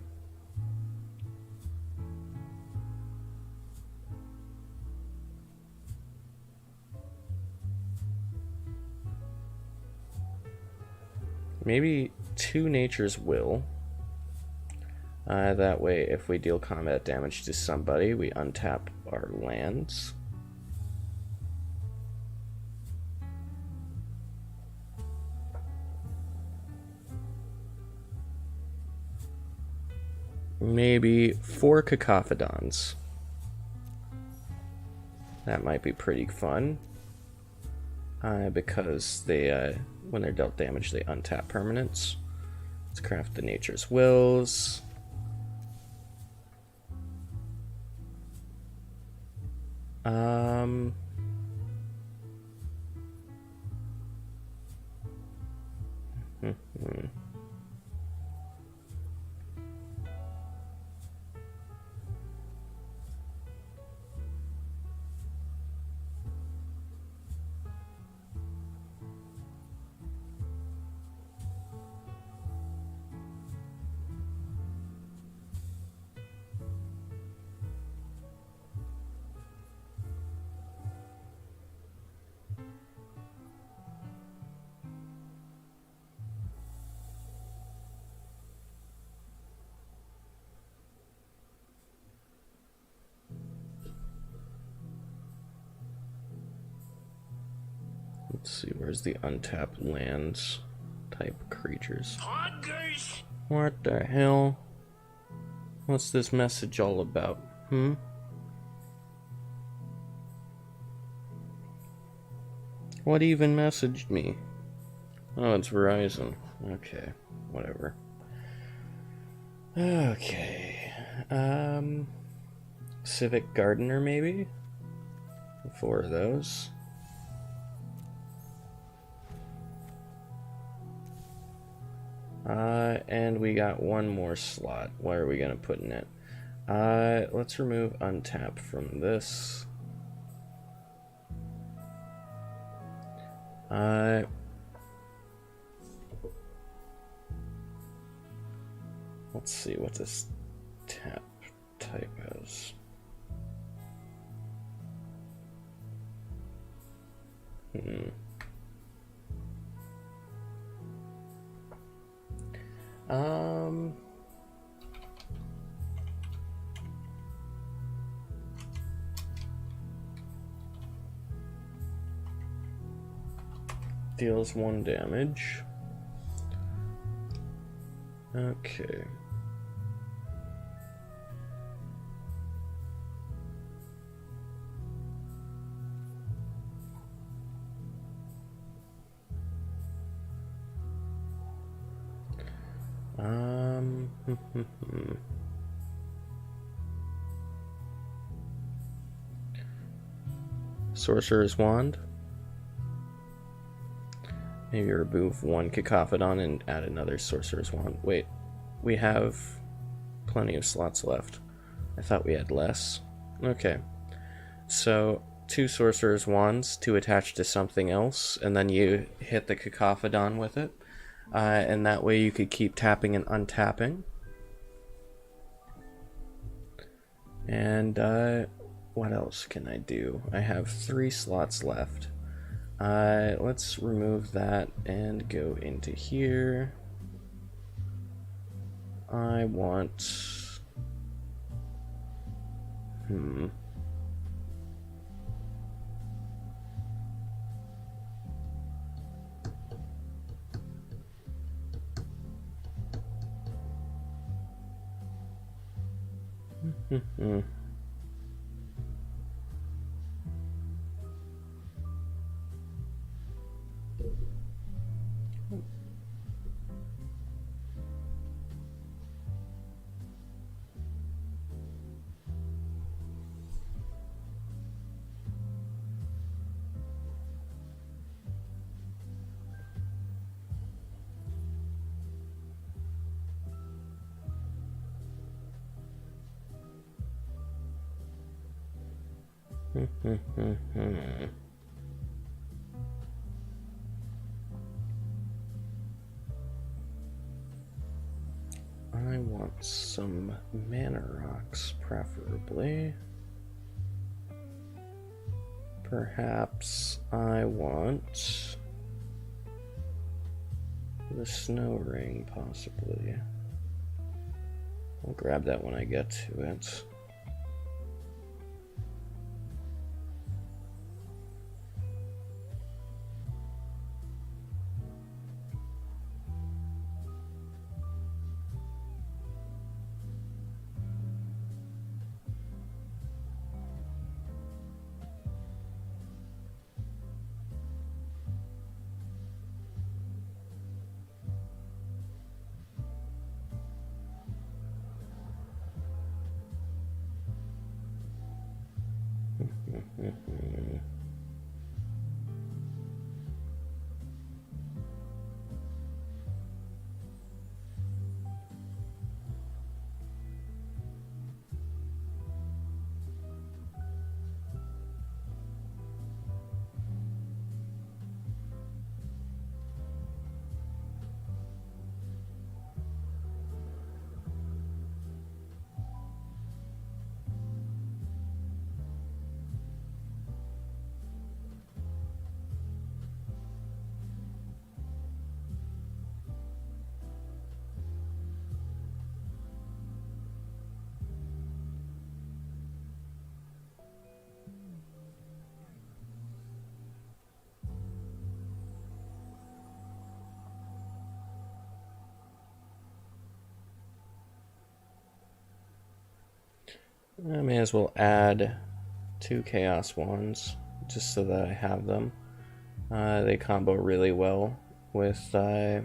[SPEAKER 1] Maybe 2 Nature's Will. That way, if we deal combat damage to somebody, we untap our lands. Maybe 4 Cacophodons. That might be pretty fun. Because they, when they're dealt damage, they untap permanents. Let's craft the Nature's Wills. Let's see, where's the untapped lands type creatures? What the hell? What's this message all about? What even messaged me? Oh, it's Verizon. Okay, whatever. Okay. Civic Gardener, maybe? 4 of those. And we got one more slot. Where are we gonna put in it? Let's remove untap from this. Let's see what this tap type is. Deals 1 damage. Okay. Sorcerer's Wand. Maybe remove 1 Cacophodon and add another Sorcerer's Wand. Wait, we have plenty of slots left. I thought we had less. Okay, so 2 Sorcerer's Wands to attach to something else, and then you hit the Cacophodon with it. And that way you could keep tapping and untapping. And what else can I do? I have 3 slots left. Let's remove that and go into here. I want... I want some mana rocks, preferably. Perhaps I want the snow ring, possibly. I'll grab that when I get to it. I may as well add 2 Chaos Wands, just so that I have them. They combo really well with the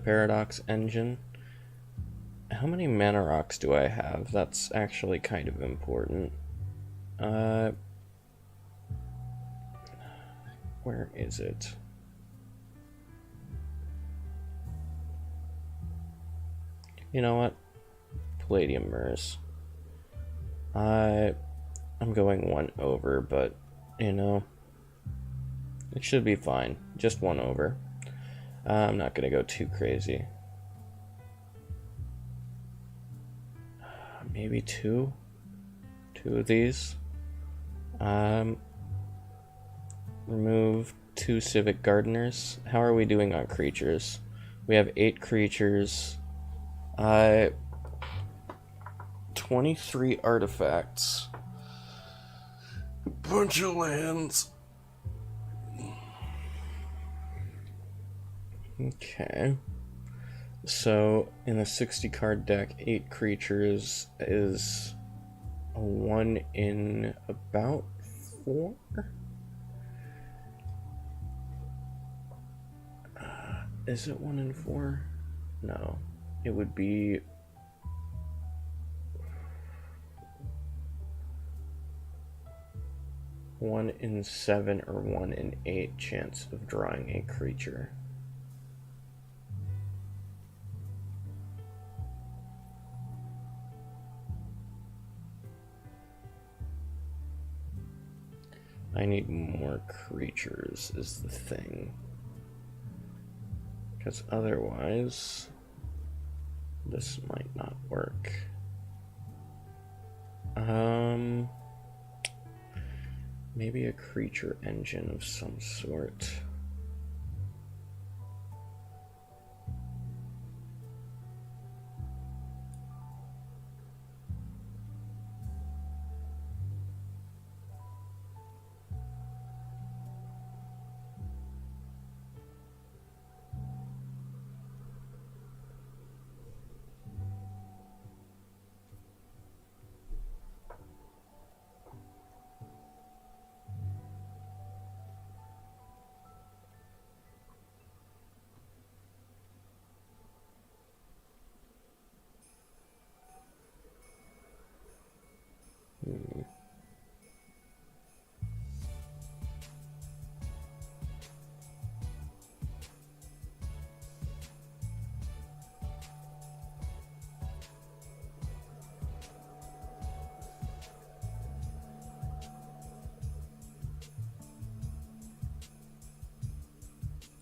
[SPEAKER 1] Paradox engine. How many mana rocks do I have? That's actually kind of important. Where is it? You know what? Palladium Mirrors. I'm going one over, but, you know, it should be fine. Just one over. I'm not going to go too crazy. Maybe two? Two of these. Remove 2 Civic Gardeners. How are we doing on creatures? We have 8 creatures. 23 artifacts. A bunch of lands. Okay. So, in a 60 card deck, 8 creatures is a 1 in about 4? Is it 1 in 4? No. It would be... one in 7 or 1 in 8 chance of drawing a creature. I need more creatures is the thing. Because otherwise, this might not work. Maybe a creature engine of some sort.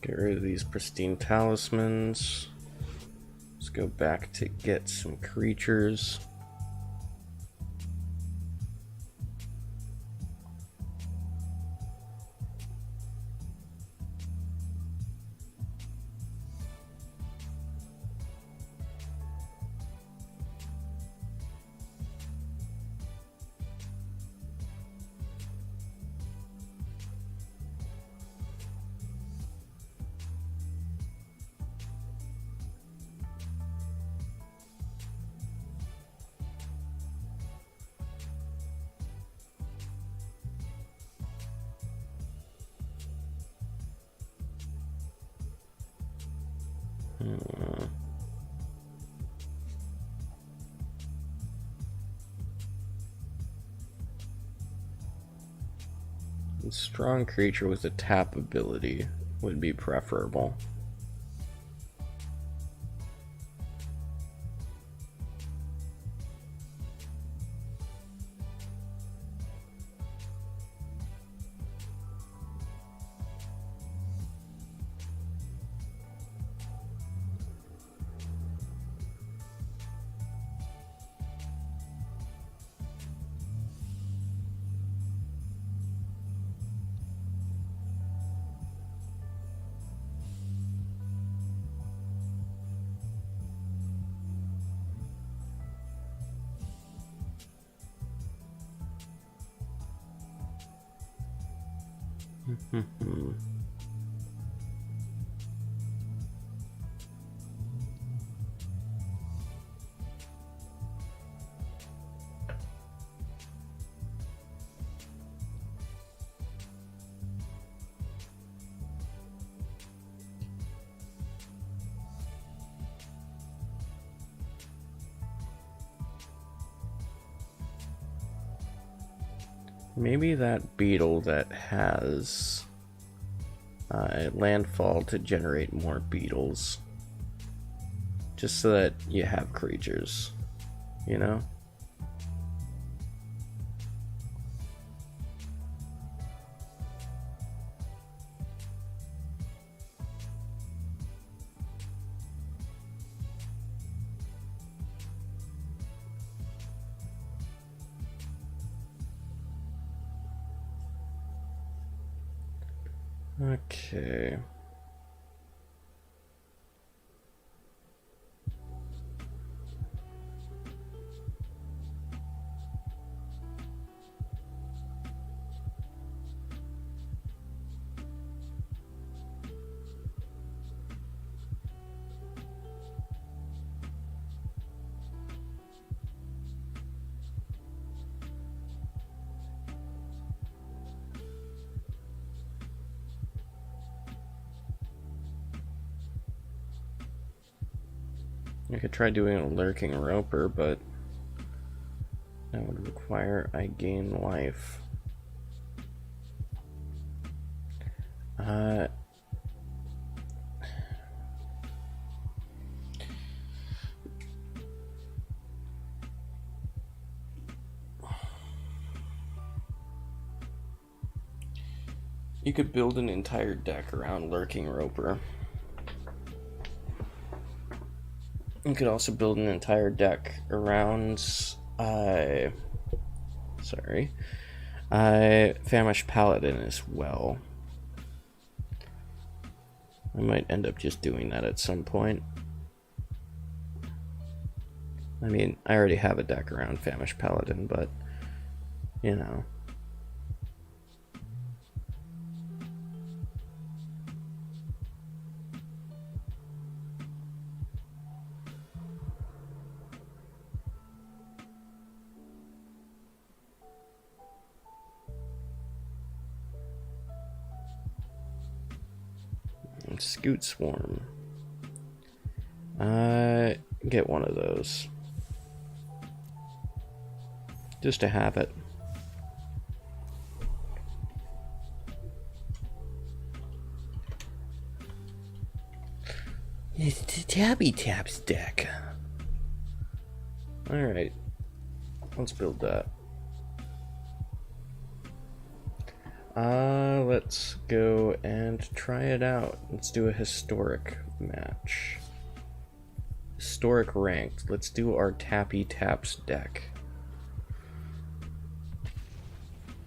[SPEAKER 1] Get rid of these pristine talismans. Let's go back to get some creatures. A strong creature with a tap ability would be preferable. Maybe that beetle that has landfall to generate more beetles. Just so that you have creatures, you know? Okay. I could try doing a lurking roper, but that would require I gain life. You could build an entire deck around lurking roper. You could also build an entire deck around Famished Paladin as well. I might end up just doing that at some point. I mean, I already have a deck around Famished Paladin, but, you know. Scoot Swarm. Get one of those. Just to have it. It's the Tabby Taps deck. Alright. Let's build that. Let's go and try it out. Let's do a historic match. Historic ranked. Let's do our Tappy Taps deck.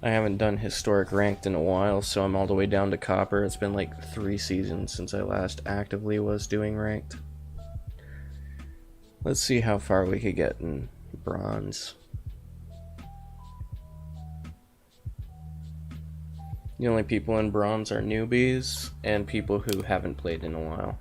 [SPEAKER 1] I haven't done historic ranked in a while, so I'm all the way down to copper. It's been like 3 seasons since I last actively was doing ranked. Let's see how far we could get in bronze. The only people in bronze are newbies and people who haven't played in a while.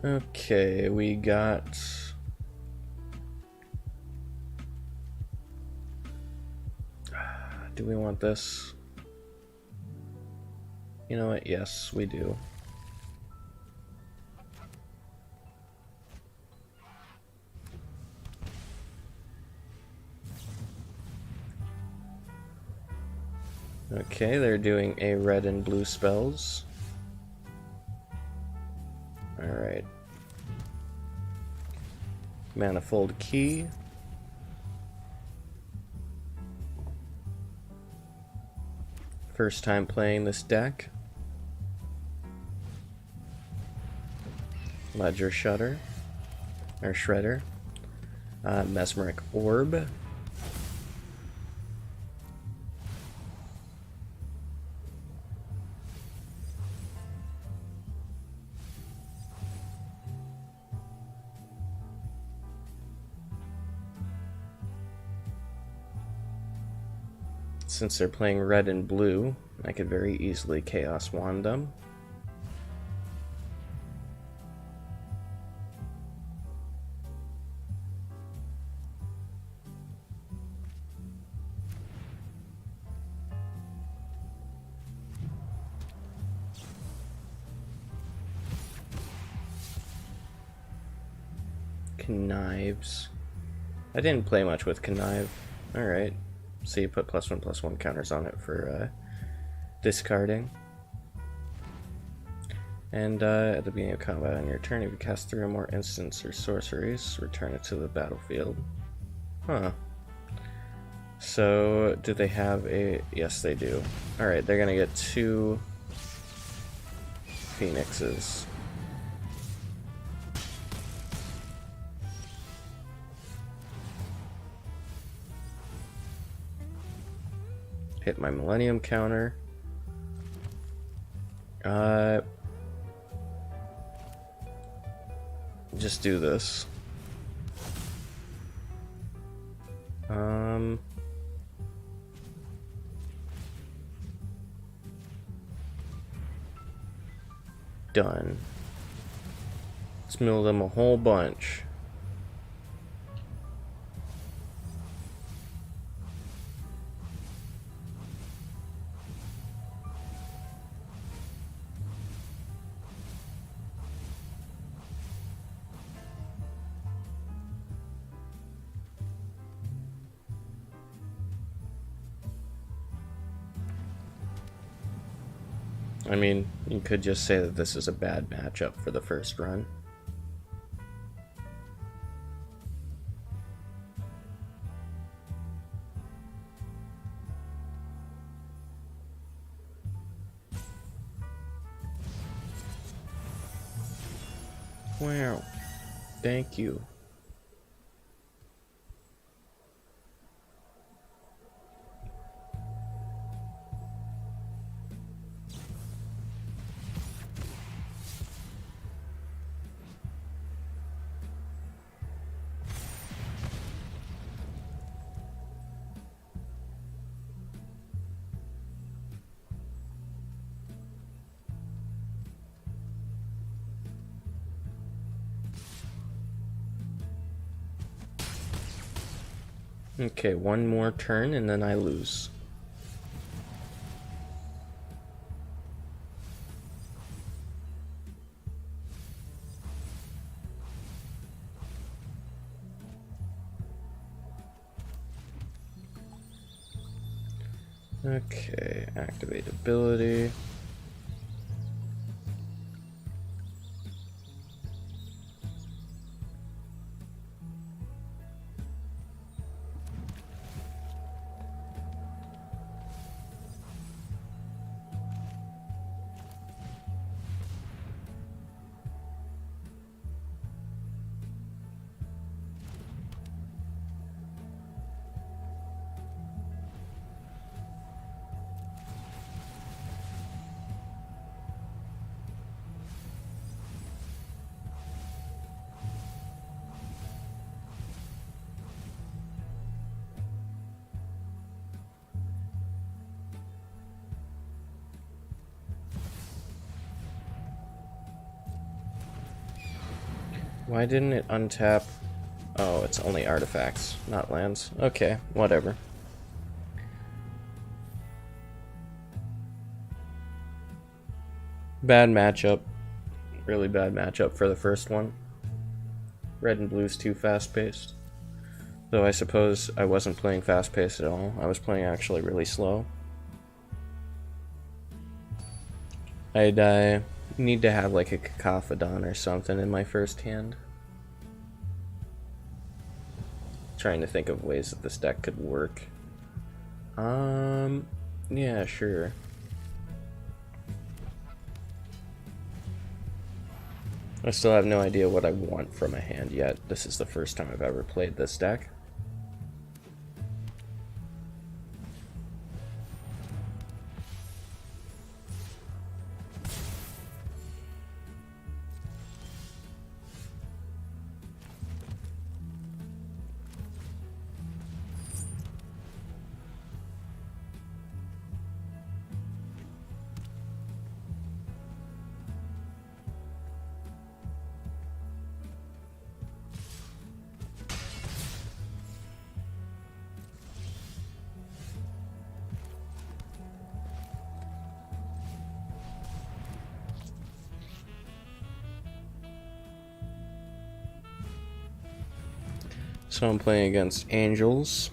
[SPEAKER 1] Okay, we got... Do we want this? You know what? Yes, we do. Okay, they're doing a red and blue spells. Alright. Manifold Key. First time playing this deck. Ledger Shudder. Or Shredder. Mesmeric Orb. Since they're playing red and blue, I could very easily Chaos Wand them. Connives. I didn't play much with Connive. Alright. So you put +1/+1 counters on it for discarding. And at the beginning of combat on your turn, if you cast 3 or more instants or sorceries, return it to the battlefield. Huh. So, do they have a... Yes, they do. Alright, they're gonna get 2 Phoenixes. Hit my Millennium counter. Just do this. Done. Let's mill them a whole bunch. I mean, you could just say that this is a bad matchup for the first run. Wow. Thank you. Okay, one more turn and then I lose. Okay, activate ability. Why didn't it untap? Oh, it's only artifacts, not lands. Okay, whatever. Bad matchup. Really bad matchup for the first one. Red and blue's too fast-paced. Though I suppose I wasn't playing fast-paced at all. I was playing actually really slow. I'd need to have like a Cacophodon or something in my first hand. Trying to think of ways that this deck could work. Yeah, sure. I still have no idea what I want from a hand yet. This is the first time I've ever played this deck. So I'm playing against Angels.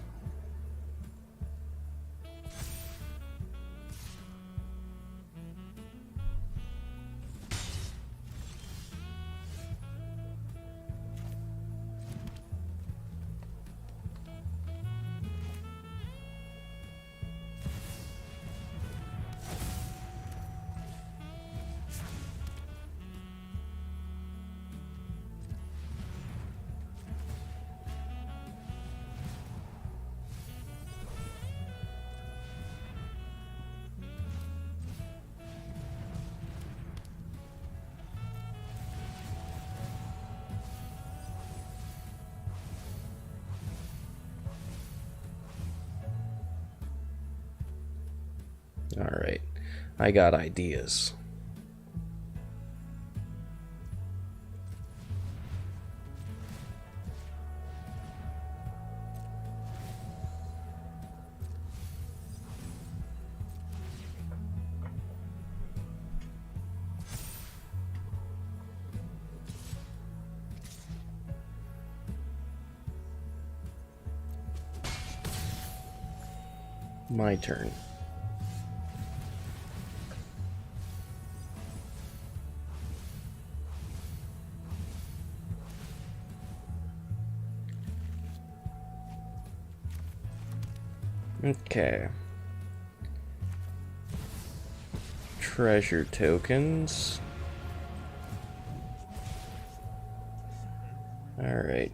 [SPEAKER 1] Alright, I got ideas. My turn. Okay. Treasure tokens. Alright.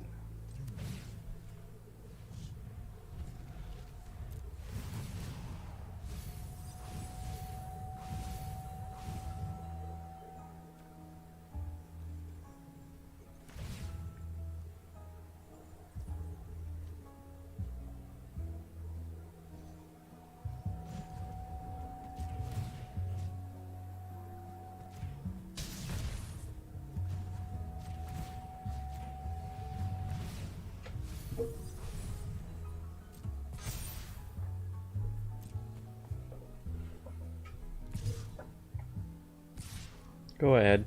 [SPEAKER 1] Go ahead.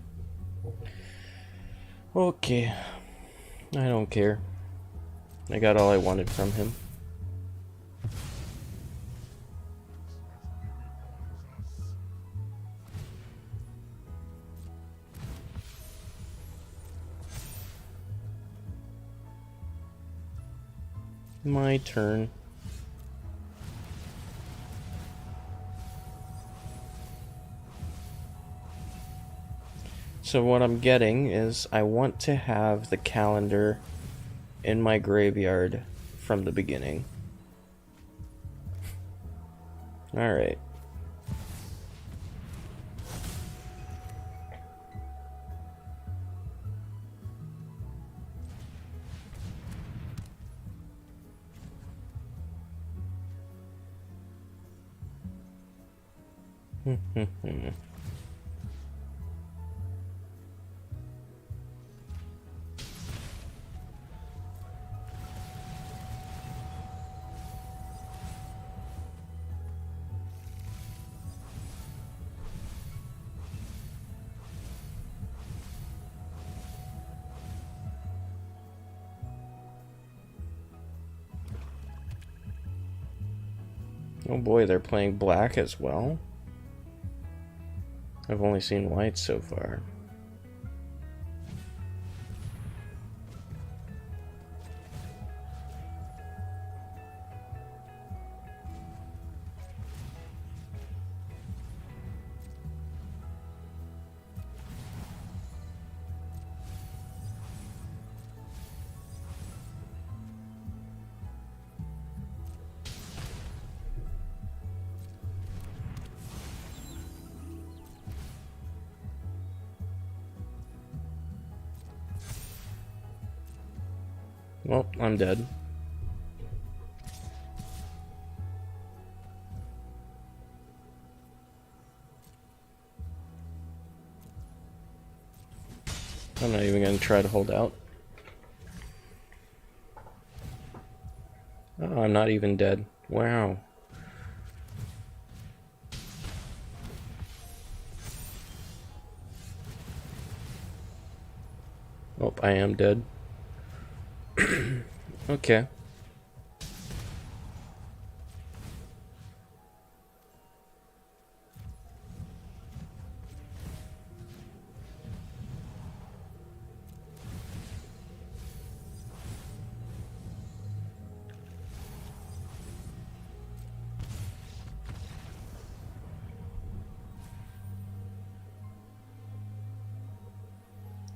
[SPEAKER 1] Okay. I don't care. I got all I wanted from him. My turn. So what I'm getting is I want to have the calendar in my graveyard from the beginning. Alright. Oh boy, they're playing black as well. I've only seen white so far. Well, I'm dead. I'm not even gonna try to hold out. Oh, I'm not even dead. Wow. Oh, I am dead. Okay.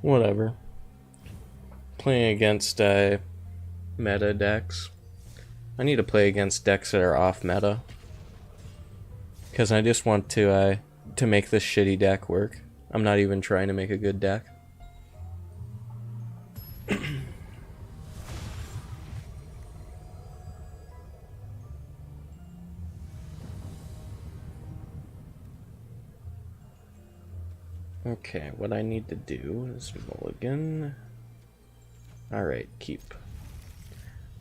[SPEAKER 1] Whatever. Playing against meta decks. I need to play against decks that are off meta. Because I just want to make this shitty deck work. I'm not even trying to make a good deck. Okay, what I need to do is mulligan. Alright, keep.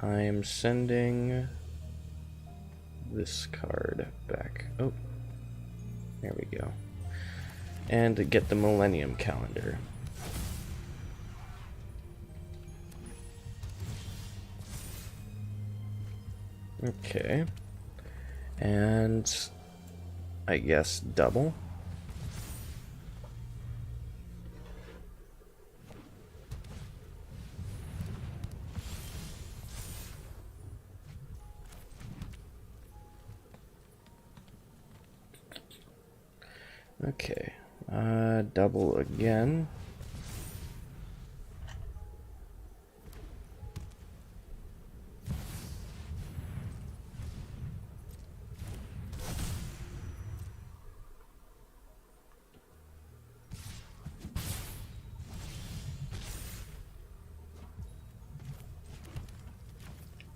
[SPEAKER 1] I am sending this card back. Oh, there we go. And to get the Millennium Calendar. Okay. And I guess double. Okay, double again.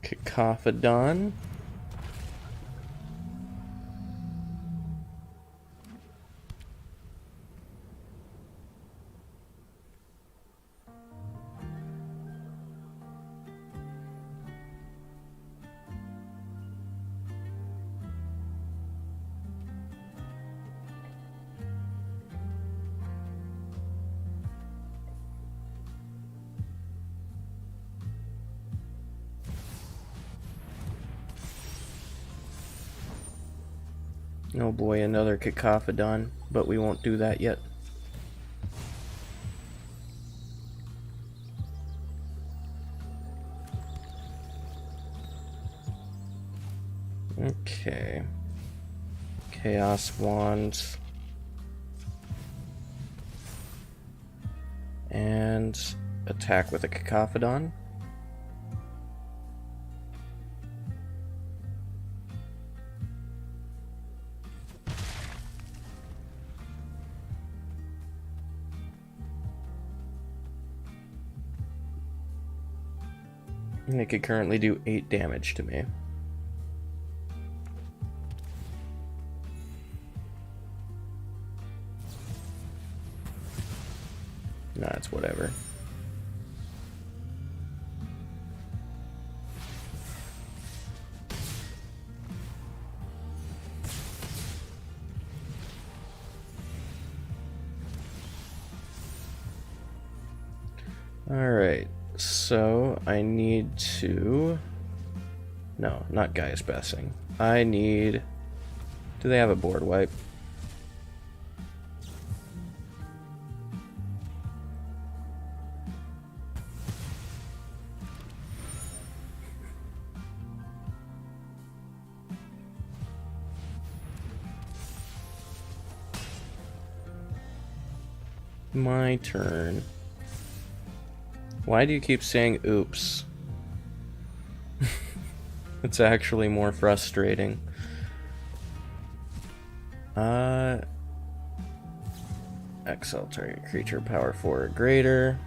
[SPEAKER 1] Cacophodon. Oh boy, another Cacophodon, but we won't do that yet. Okay. Chaos Wand. And attack with a Cacophodon. And it could currently do 8 damage to me. Nah, it's whatever. Alright, so I need to... No, not Gaius Bessing. I need... Do they have a board wipe? My turn. Why do you keep saying oops? It's actually more frustrating. Exile target creature power 4 or greater.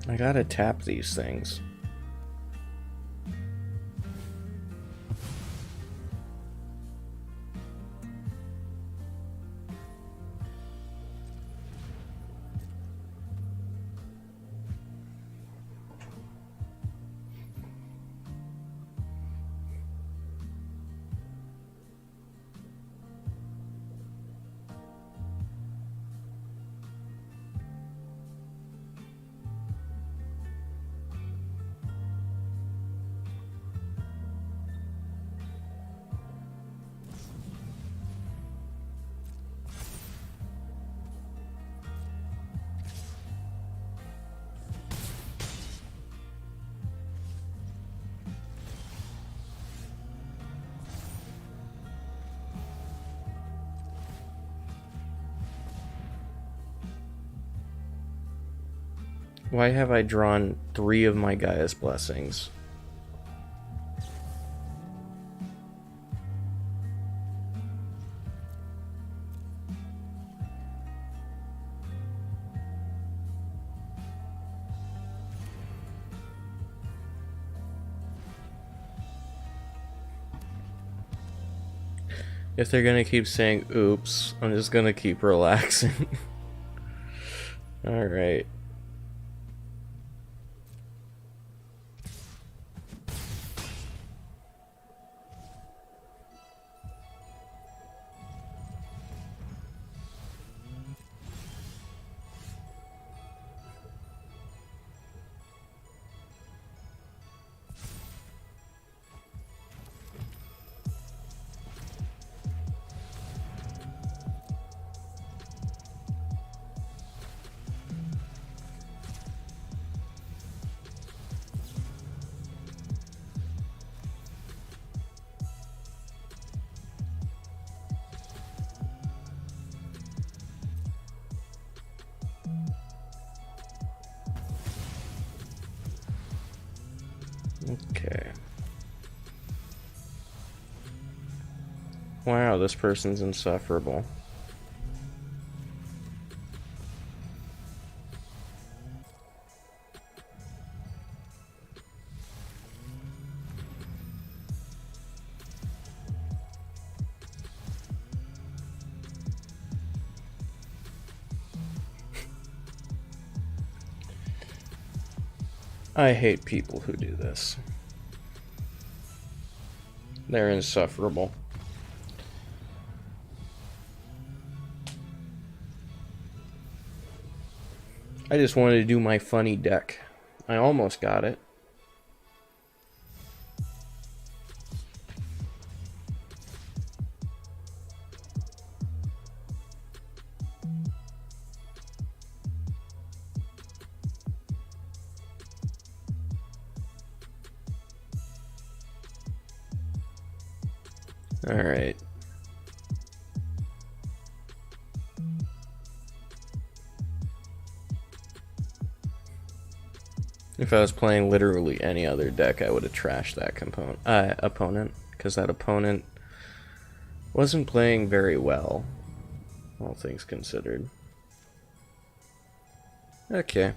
[SPEAKER 1] I gotta tap these things. Why have I drawn 3 of my Gaia's Blessings? If they're gonna keep saying oops, I'm just gonna keep relaxing. Alright. Okay. Wow, this person's insufferable. I hate people who do this. They're insufferable. I just wanted to do my funny deck. I almost got it. Alright. If I was playing literally any other deck, I would have trashed that opponent, because that opponent wasn't playing very well, all things considered. Okay.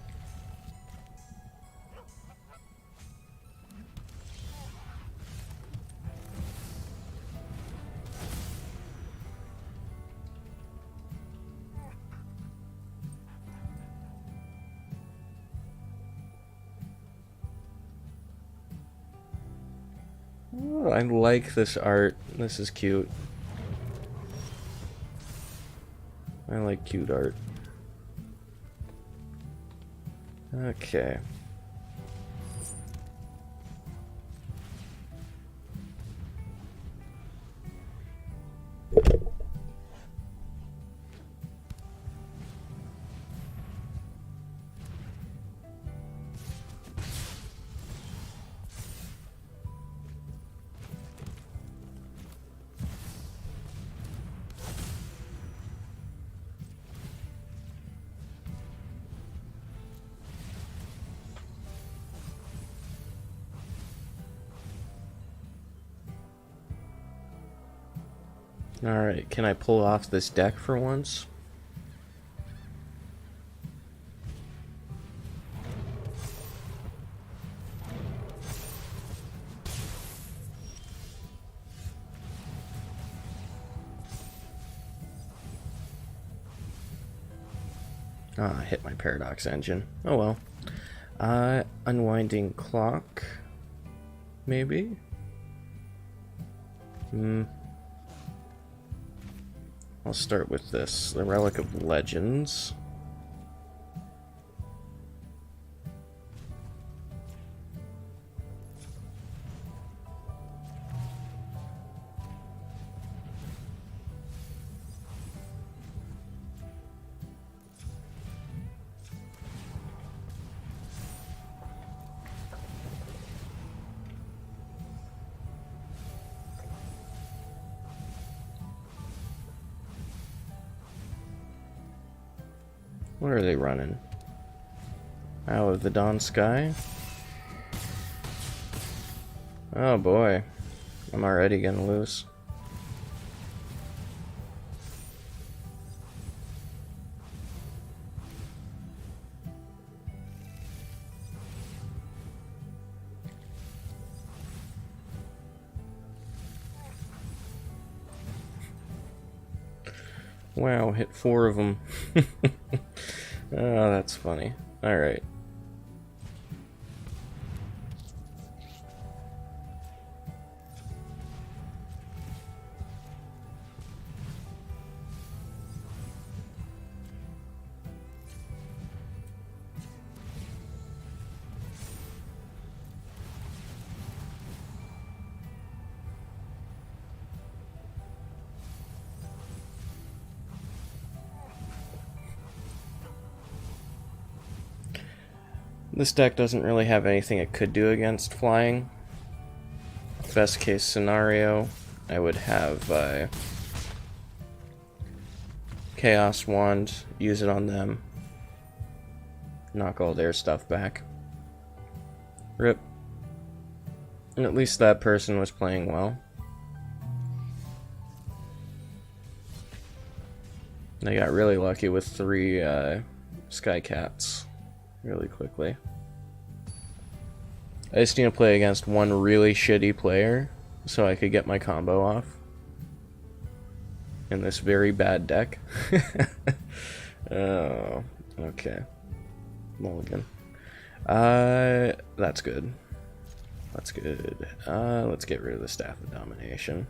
[SPEAKER 1] Oh, I like this art. This is cute. I like cute art. Okay. Alright, can I pull off this deck for once? Ah, I hit my Paradox Engine. Oh well. Unwinding Clock. Maybe? I'll start with this. The Relic of Legends. What are they running? Out of the dawn sky. Oh boy, I'm already gonna lose. Wow, hit 4 of them. Oh, that's funny. Alright. This deck doesn't really have anything it could do against flying. Best case scenario, I would have Chaos Wand, use it on them, knock all their stuff back. Rip. And at least that person was playing well. They got really lucky with 3 Sky Cats really quickly. I just need to play against one really shitty player so I could get my combo off in this very bad deck. Oh, okay. Mulligan. That's good. That's good. Let's get rid of the Staff of Domination.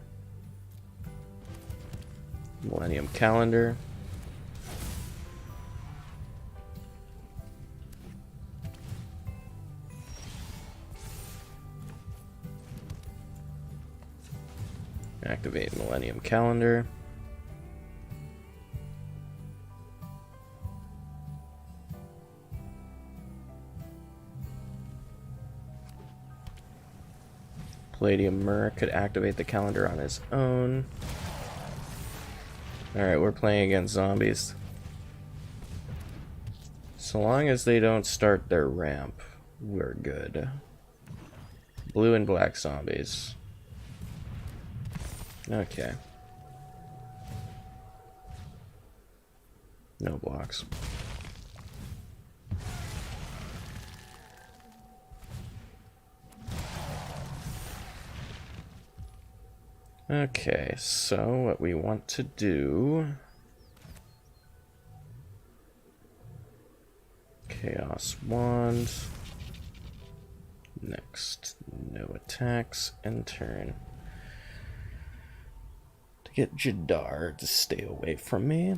[SPEAKER 1] Millennium Calendar. Activate Millennium Calendar. Palladium Myrrh could activate the calendar on his own. Alright, we're playing against zombies. So long as they don't start their ramp, we're good. Blue and black zombies. Okay. No blocks. Okay, so what we want to do... Chaos Wand. Next, no attacks, and turn. To get Jadar to stay away from me.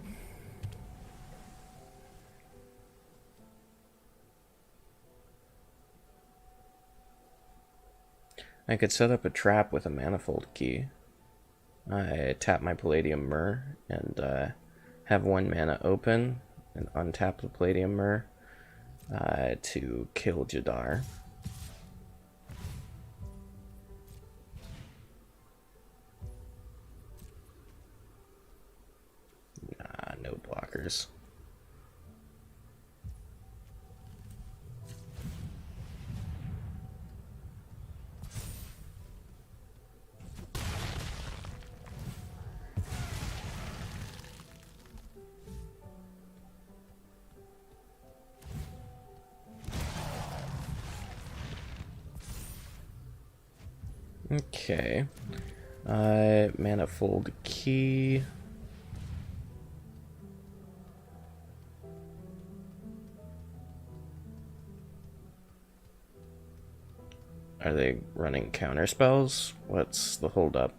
[SPEAKER 1] I could set up a trap with a manifold key. I tap my Palladium Myrrh and have 1 mana open and untap the Palladium Myrrh to kill Jadar. Nah, no blockers. Okay. Manifold key. Are they running counter spells? What's the holdup?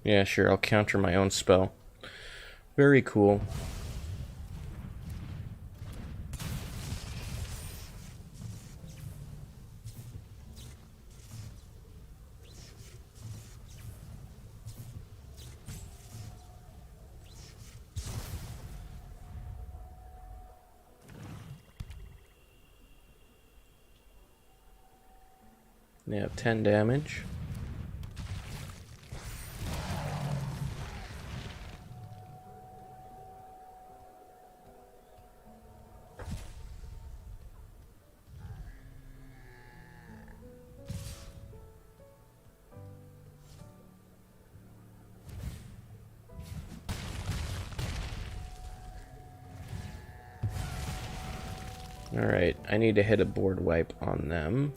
[SPEAKER 1] Yeah, sure, I'll counter my own spell. Very cool. They have 10 damage. Alright, I need to hit a board wipe on them.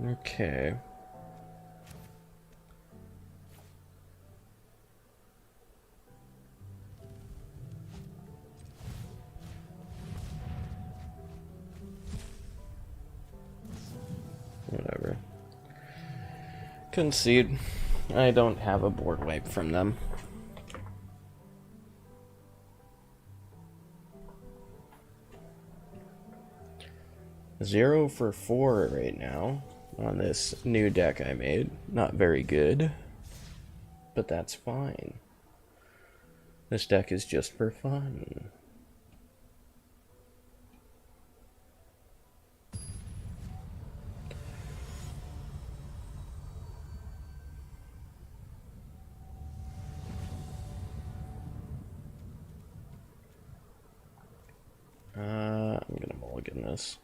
[SPEAKER 1] Okay. Whatever. Concede. I don't have a board wipe from them. Zero for 4 right now on this new deck I made. Not very good, but that's fine. This deck is just for fun. I'm gonna mulligan this.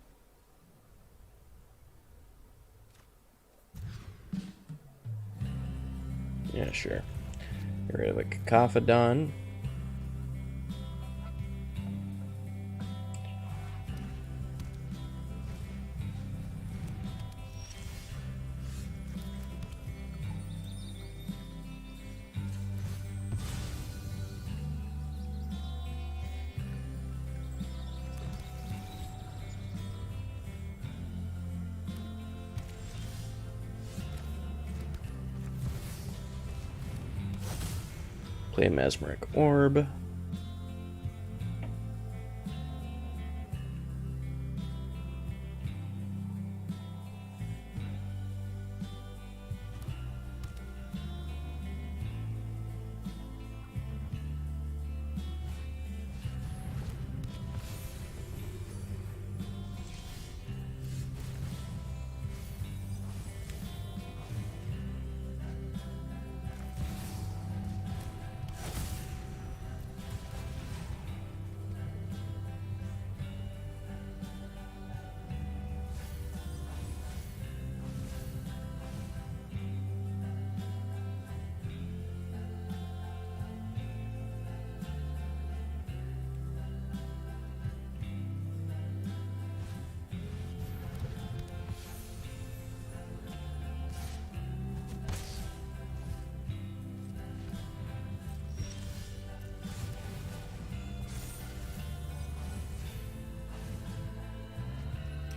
[SPEAKER 1] Yeah, sure. Get rid of a Cacophodon. Play Mesmeric Orb.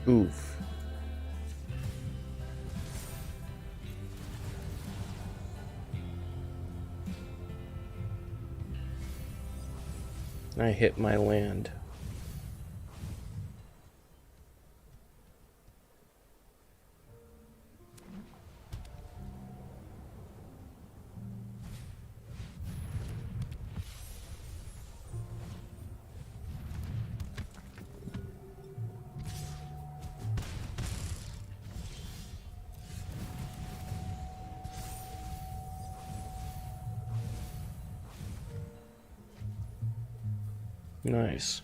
[SPEAKER 1] Oof. I hit my land. Nice.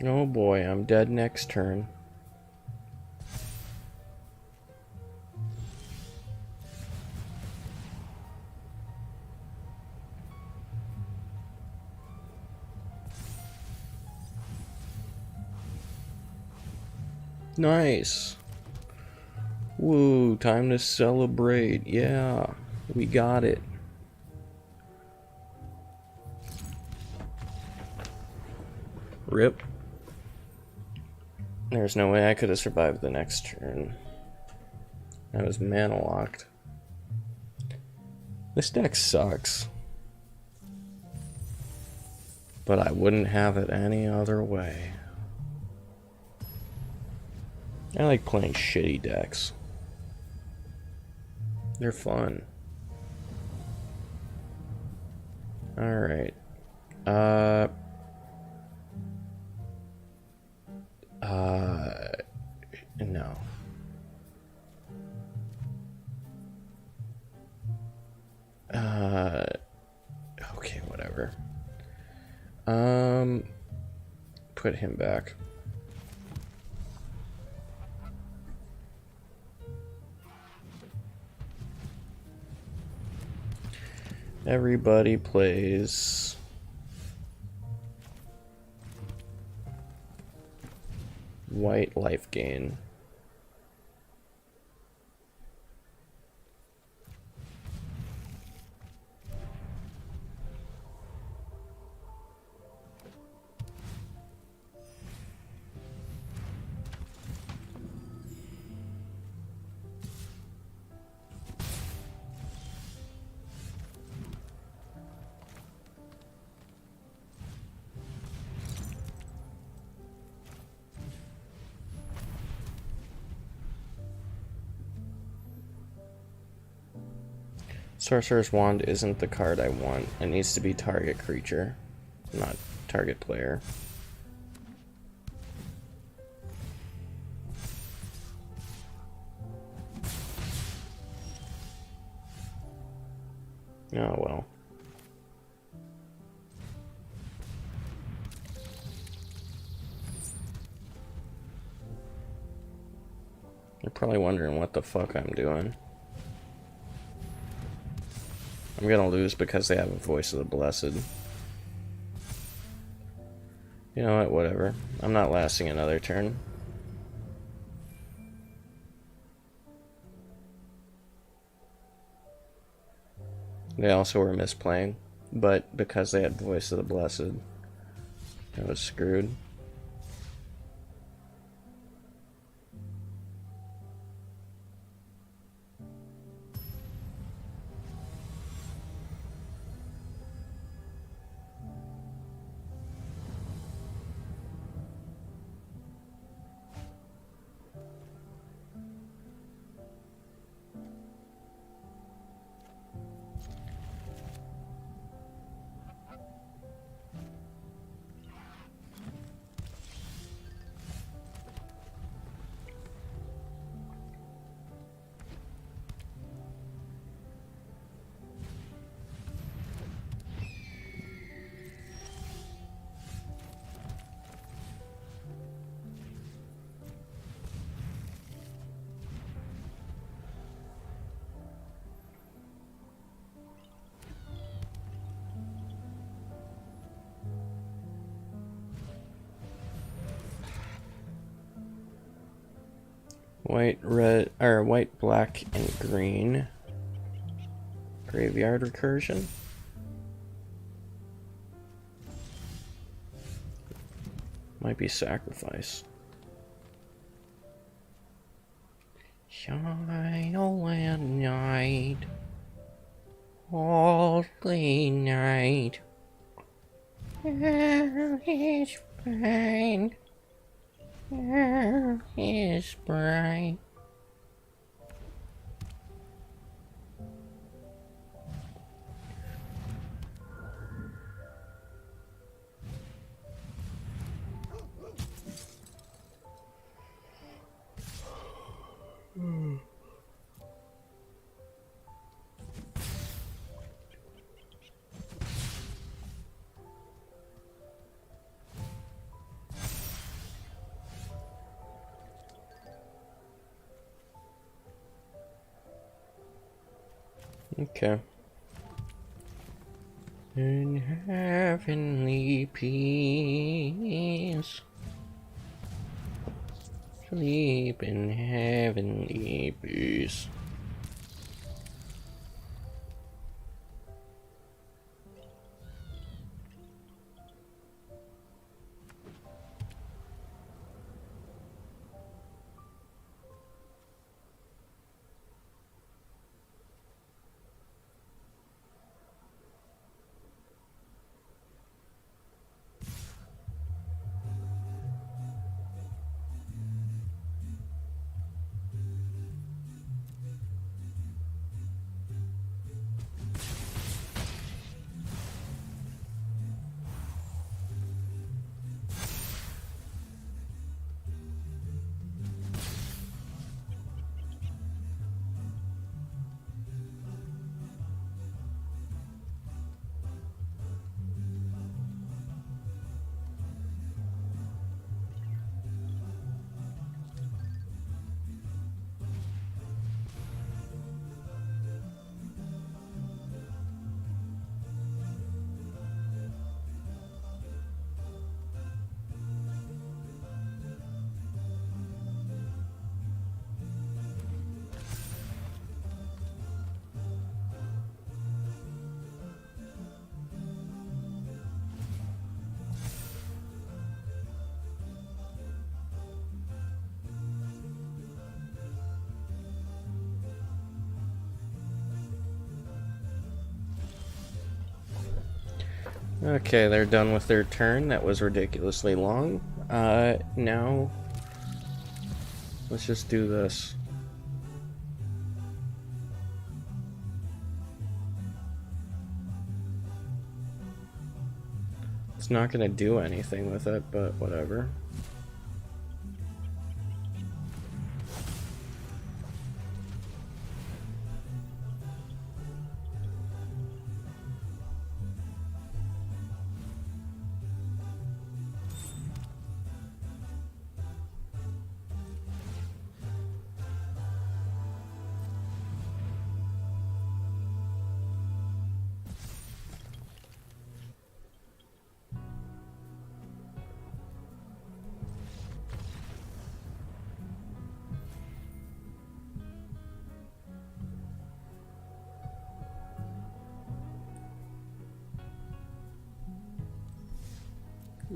[SPEAKER 1] Oh boy, I'm dead next turn. Nice. Woo, time to celebrate. Yeah. We got it. Rip. There's no way I could have survived the next turn. I was mana locked. This deck sucks. But I wouldn't have it any other way. I like playing shitty decks. They're fun. Alright. No. Okay, whatever. Put him back. Everybody plays white life gain. Sorcerer's Wand isn't the card I want. It needs to be target creature, not target player. Oh well. You're probably wondering what the fuck I'm doing. I'm gonna lose because they have a Voice of the Blessed. You know what, whatever. I'm not lasting another turn. They also were misplaying, but because they had Voice of the Blessed, I was screwed. White, red, or white, black, and green. Graveyard recursion. Might be sacrifice. Shine away night, holy night. Where is pain? Where is bright? Okay. In heavenly peace, sleep in heavenly peace. Okay, they're done with their turn. That was ridiculously long. Now let's just do this. It's not gonna do anything with it, but whatever.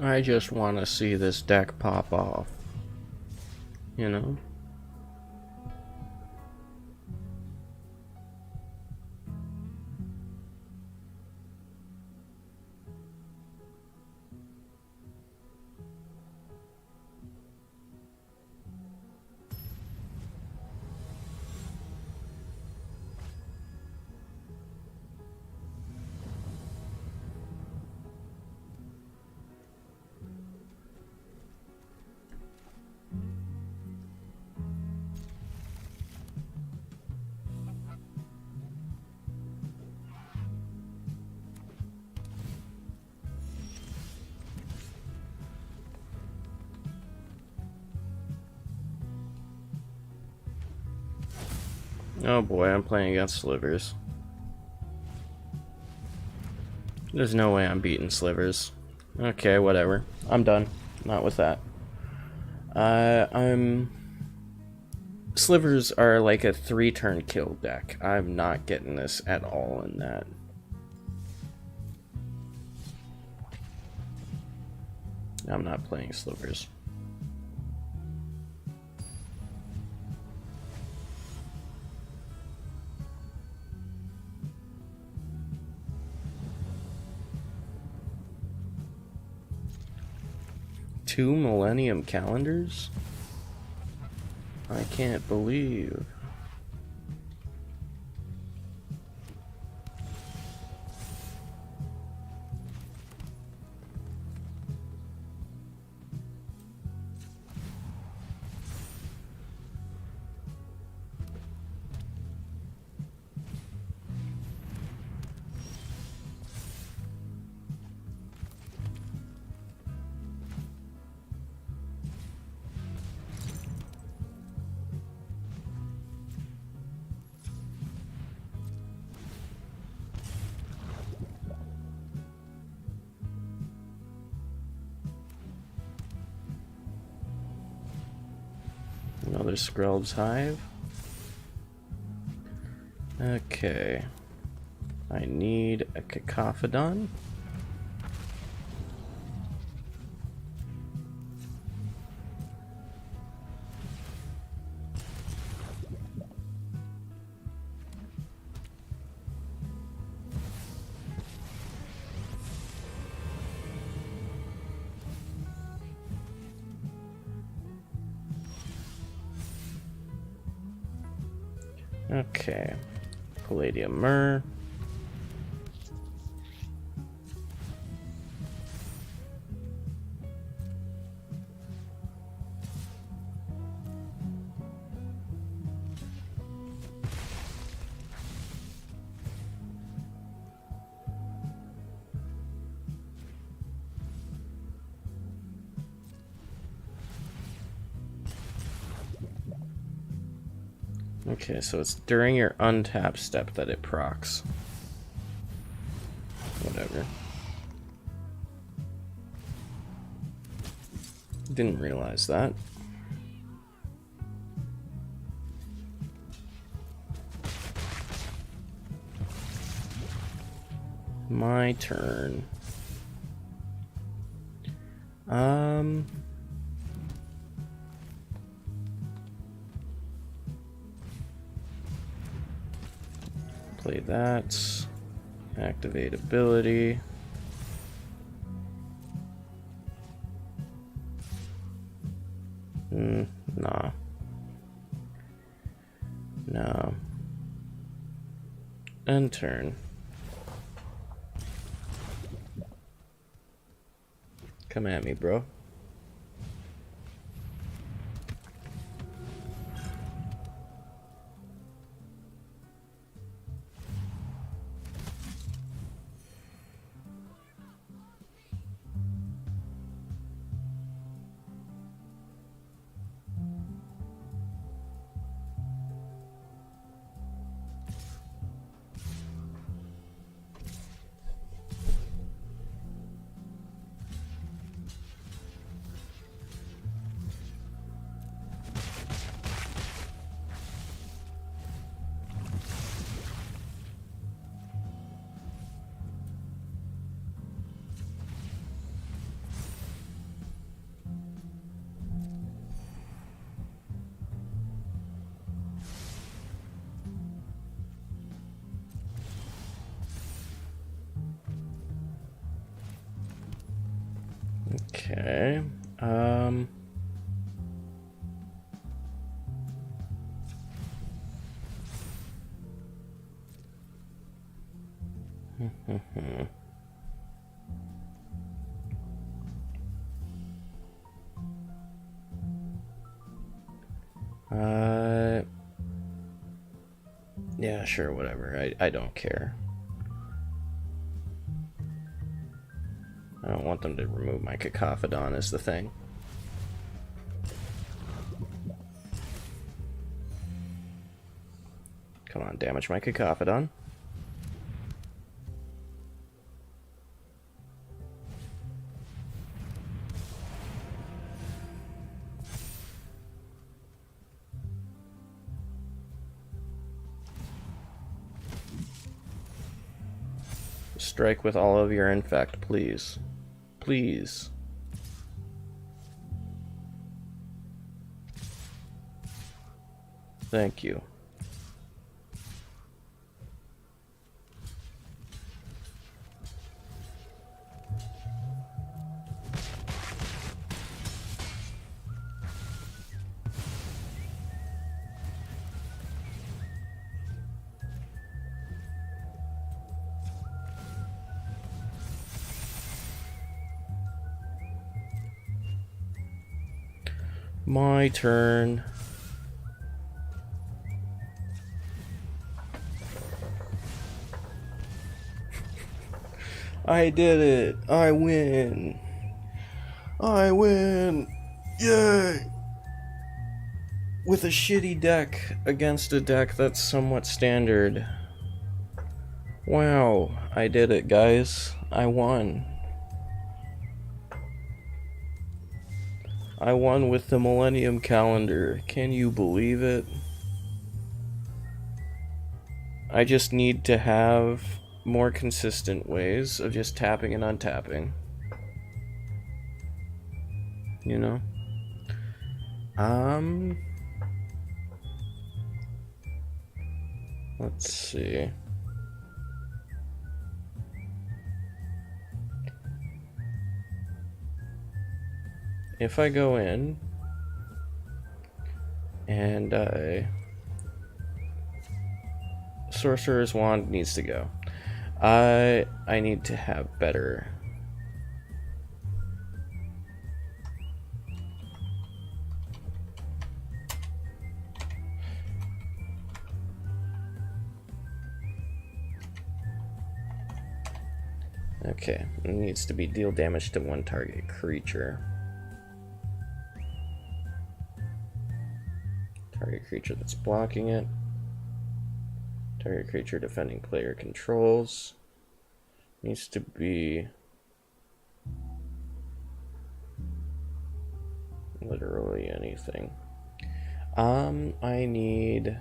[SPEAKER 1] I just want to see this deck pop off, you know? Oh boy, I'm playing against Slivers. There's no way I'm beating Slivers. Okay, whatever. I'm done. Not with that. Slivers are like a 3-turn kill deck. I'm not getting this at all in that. I'm not playing Slivers. Two Millennium Calendars? I can't believe. Another Skrelv's Hive. Okay. I need a Cacophodon. Okay. Palladium Myrrh. Okay, so it's during your untap step that it procs. Whatever. Didn't realize that. My turn. Play that. Activate ability. End turn. Come at me, bro. Okay. Yeah, sure, whatever. I don't care. I don't want them to remove my Cacophodon is the thing. Come on, damage my Cacophodon. Strike with all of your infect, please. Please. Thank you. My turn. I did it. I win. I win. Yay. With a shitty deck against a deck that's somewhat standard. Wow. I did it, guys. I won. I won with the Millennium Calendar. Can you believe it? I just need to have more consistent ways of just tapping and untapping. You know? Let's see. If I go in and Sorcerer's Wand needs to go. I need to have better. Okay, it needs to be deal damage to one target creature. Target creature that's blocking it. Target creature defending player controls. Needs to be literally anything. I need...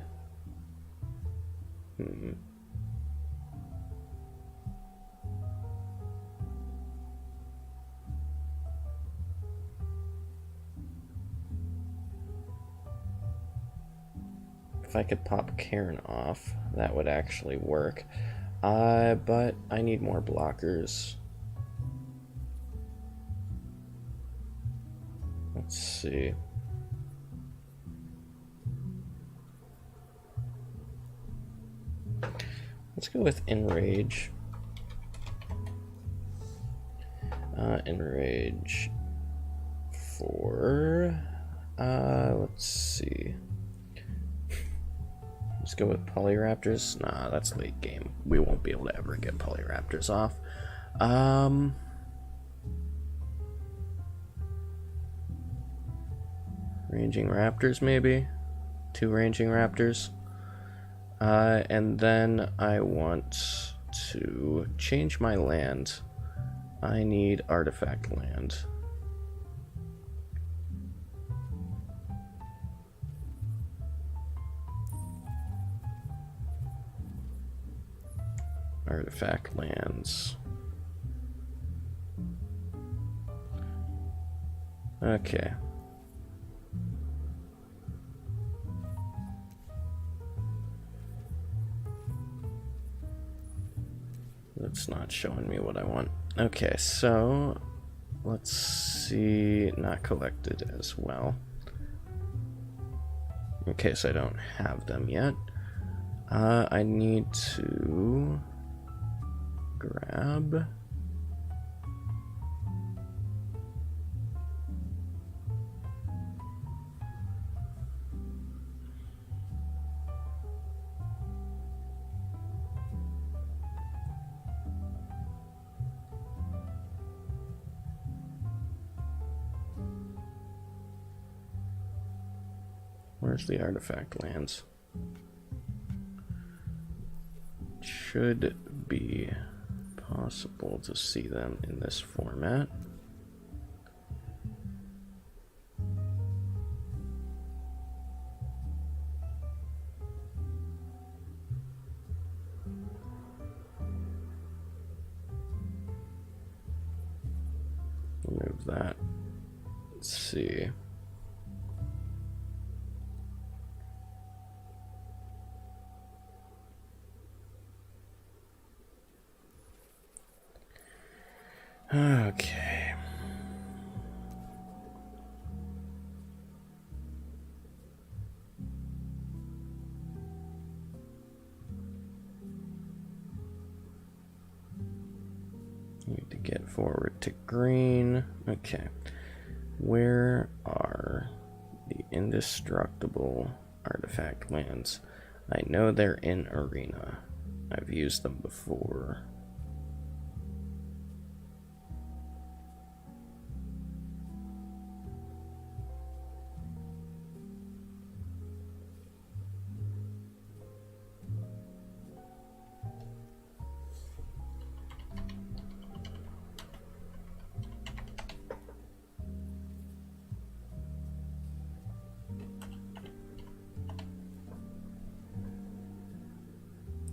[SPEAKER 1] If I could pop Karen off, that would actually work. But I need more blockers. Let's see. Let's go with Enrage. Enrage for, let's see. Let's go with Polyraptors. Nah, that's late game. We won't be able to ever get Polyraptors off. Ranging Raptors, maybe? 2 Ranging Raptors. And then I want to change my land. I need artifact land. Artifact lands. Okay. That's not showing me what I want. Okay, so let's see. Not collected as well. In case I don't have them yet. I need to grab. Where's the artifact lands? Should be possible to see them in this format. Remove that. Let's see. Okay. Need to get forward to green. Okay. Where are the indestructible artifact lands? I know they're in Arena. I've used them before.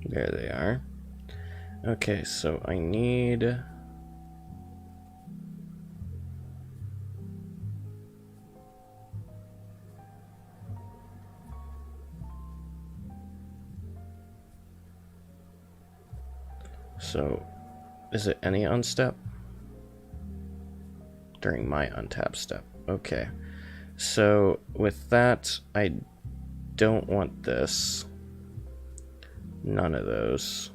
[SPEAKER 1] There they are. Okay, so I need... So, is it any unstep? During my untap step. Okay. So, with that, I don't want this. None of those.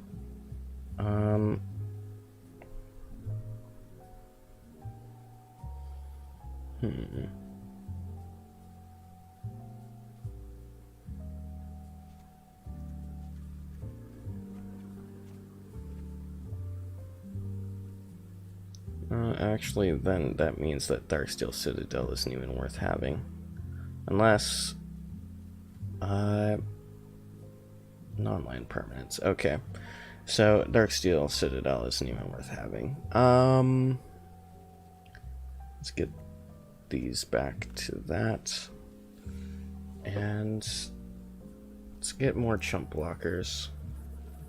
[SPEAKER 1] Actually, then that means that Darksteel Citadel isn't even worth having. Unless... non-land permanents. Okay. So, Darksteel Citadel isn't even worth having. Let's get these back to that. And... let's get more chump blockers.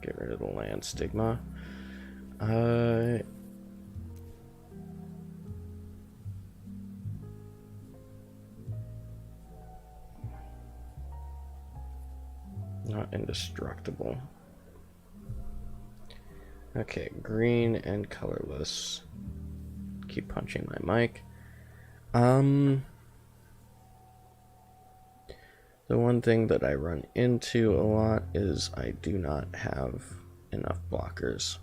[SPEAKER 1] Get rid of the land stigma. Not indestructible. Okay, green and colorless. Keep punching my mic. The one thing that I run into a lot is I do not have enough blockers.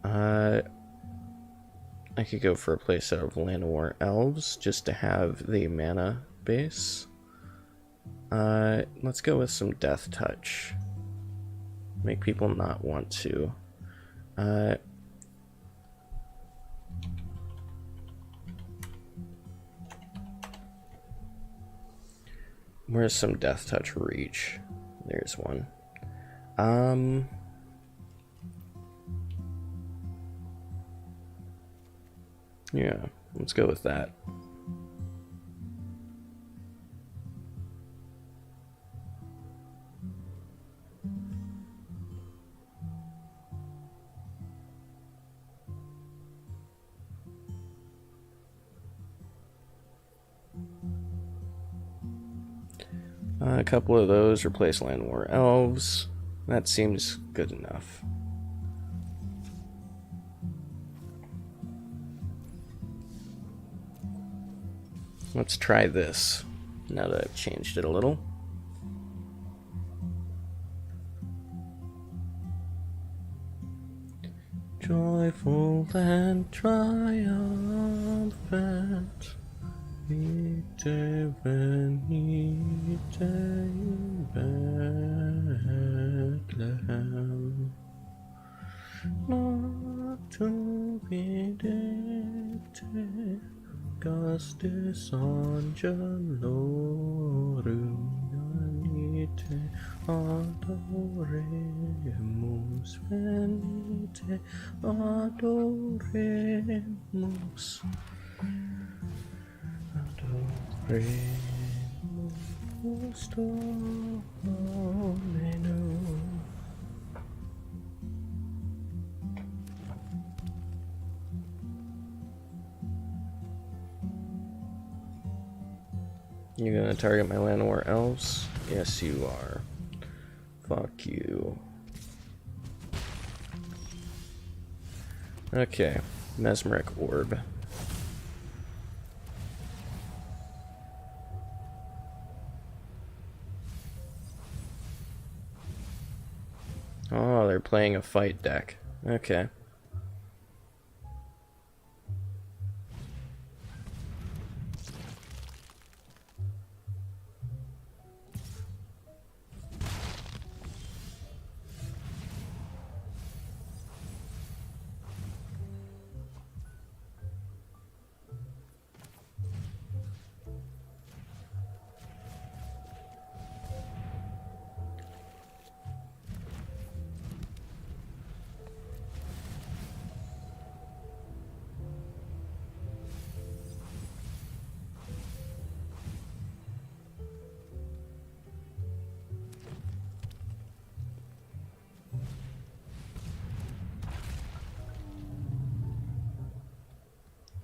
[SPEAKER 1] I could go for a playset of Land of War Elves just to have the mana base. Let's go with some Death Touch. Make people not want to. Where's some Death Touch reach? There's one. Yeah, let's go with that. A couple of those, replace Land War Elves. That seems good enough. Let's try this, now that I've changed it a little. Joyful and triumphant, Ite venite in Bethlehem, not to be dictated, Gustis Angelorum Venite adoremus, venite adoremus, adoremus Dominum. You gonna target my Land War Elves? Yes, you are. Fuck you. Okay, Mesmeric Orb. Oh, they're playing a fight deck. Okay.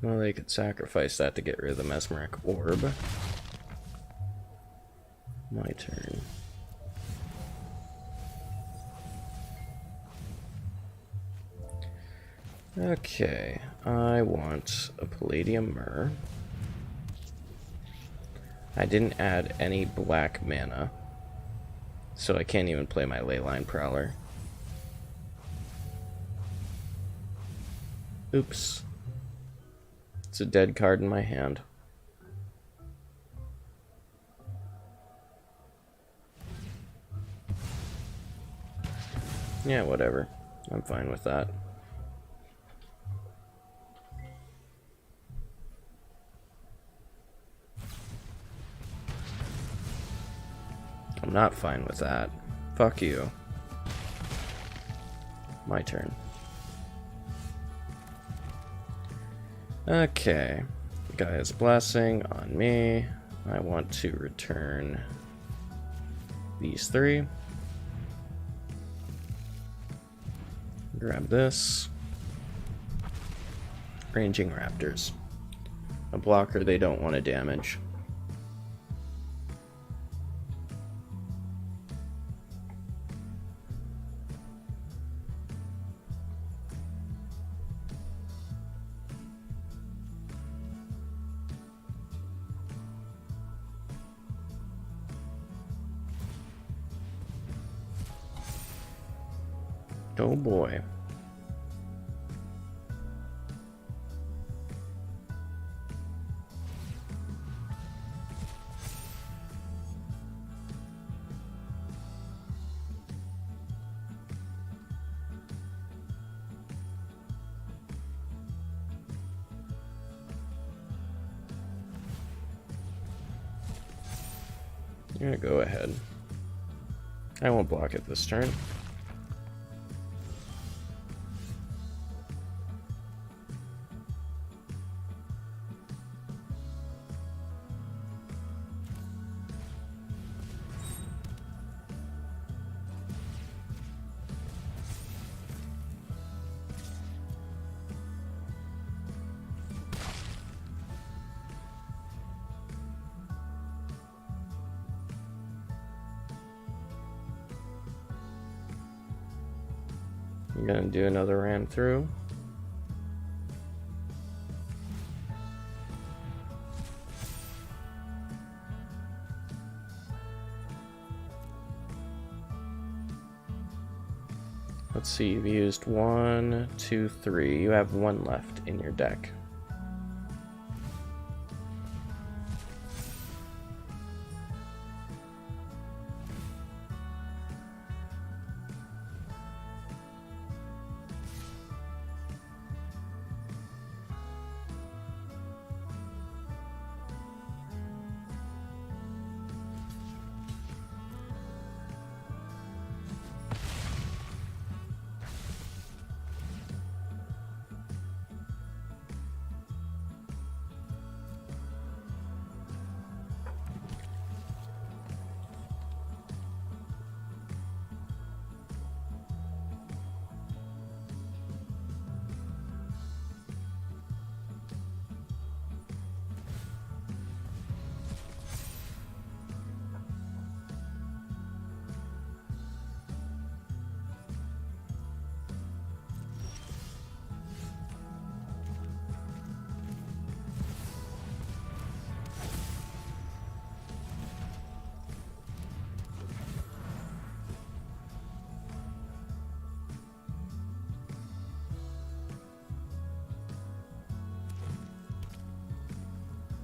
[SPEAKER 1] Well, they could sacrifice that to get rid of the Mesmeric Orb. My turn. Okay, I want a Palladium Myrrh. I didn't add any black mana, so I can't even play my Leyline Prowler. Oops. It's a dead card in my hand. Yeah, whatever. I'm fine with that. I'm not fine with that. Fuck you. My turn. Okay. Gaia's Blessing on me. I want to return these three. Grab this. Ranging Raptors. A blocker they don't want to damage. Oh boy. I'm gonna go ahead. I won't block it this turn. I'm gonna do another ram through. Let's see, you've used 1, 2, 3. You have 1 left in your deck.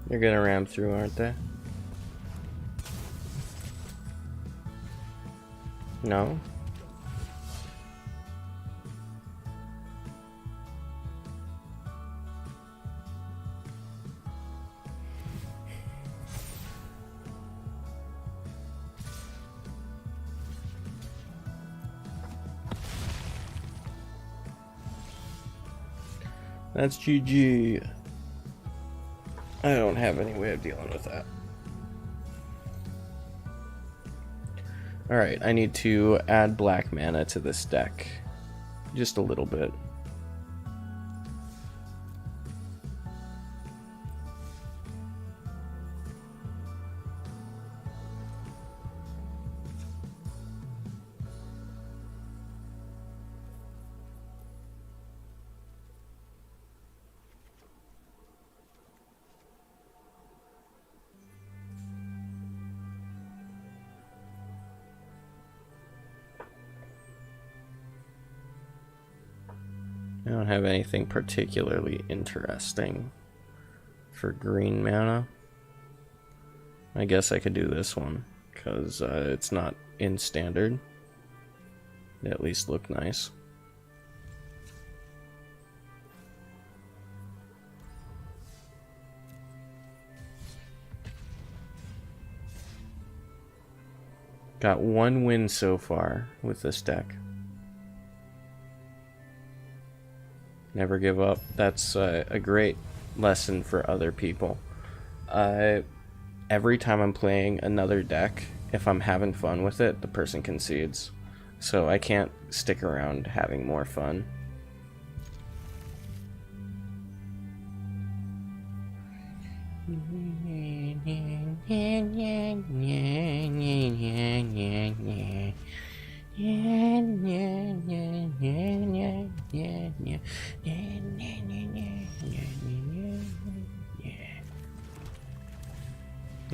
[SPEAKER 1] They're gonna ram through, aren't they? No? That's GG. I don't have any way of dealing with that. Alright, I need to add black mana to this deck. Just a little bit. I don't have anything particularly interesting for green mana. I guess I could do this one, because it's not in standard. They at least look nice. Got 1 win so far with this deck. Never give up. That's a great lesson for other people. Every time I'm playing another deck, if I'm having fun with it, the person concedes. So I can't stick around having more fun.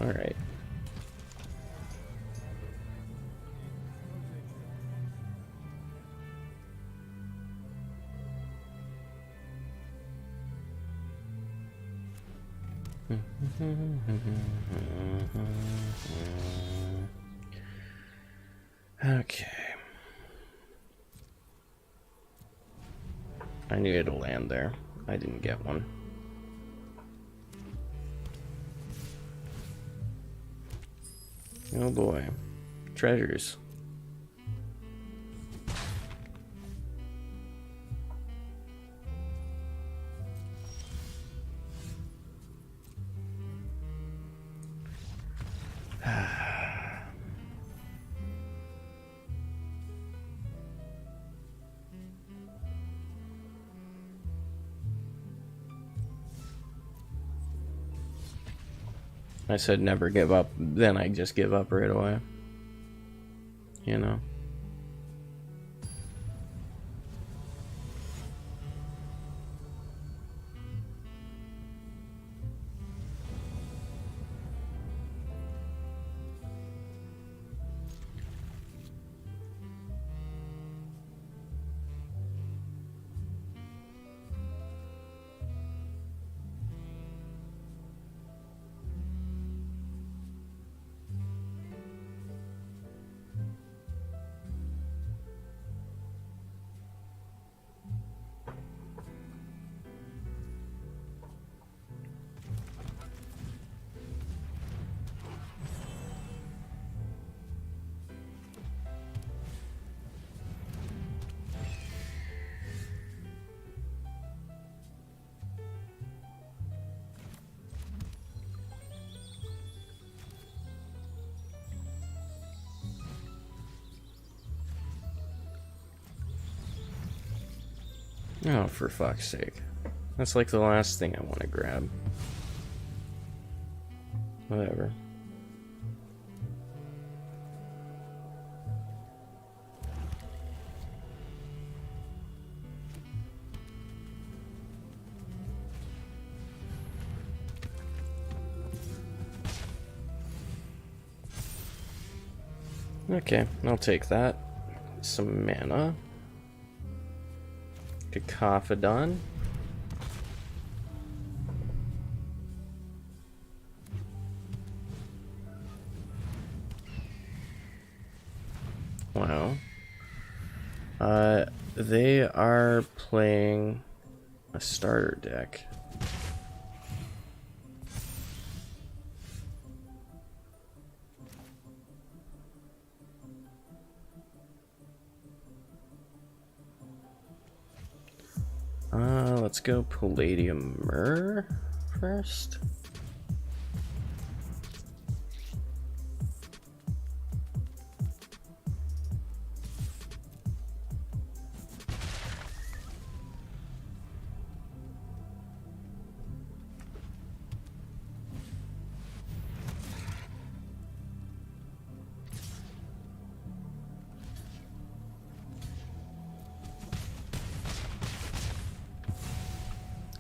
[SPEAKER 1] All right. Okay. I needed a land there. I didn't get one. Oh boy. Treasures. I said never give up, then I just give up right away. You know? Oh, for fuck's sake. That's like the last thing I want to grab. Whatever. Okay, I'll take that. Some mana. Cacophedon. Wow. They are playing a starter deck. Let's go Palladium Myrrh first.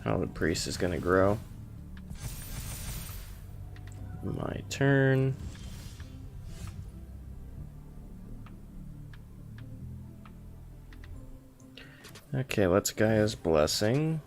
[SPEAKER 1] How the priest is gonna grow. My turn. Okay, let's Gaia's Blessing.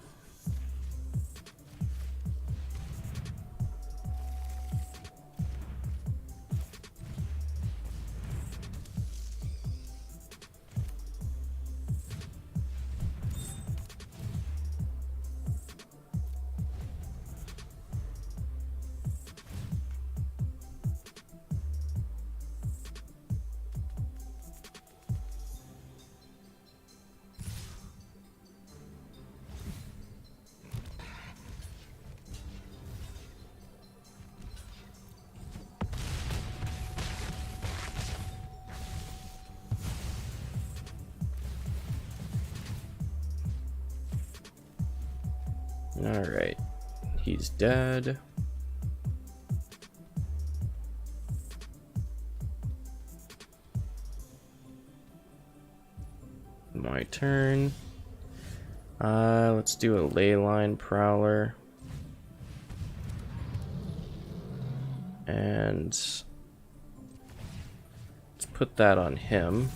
[SPEAKER 1] Alright, he's dead. My turn. Let's do a Leyline Prowler. And let's put that on him.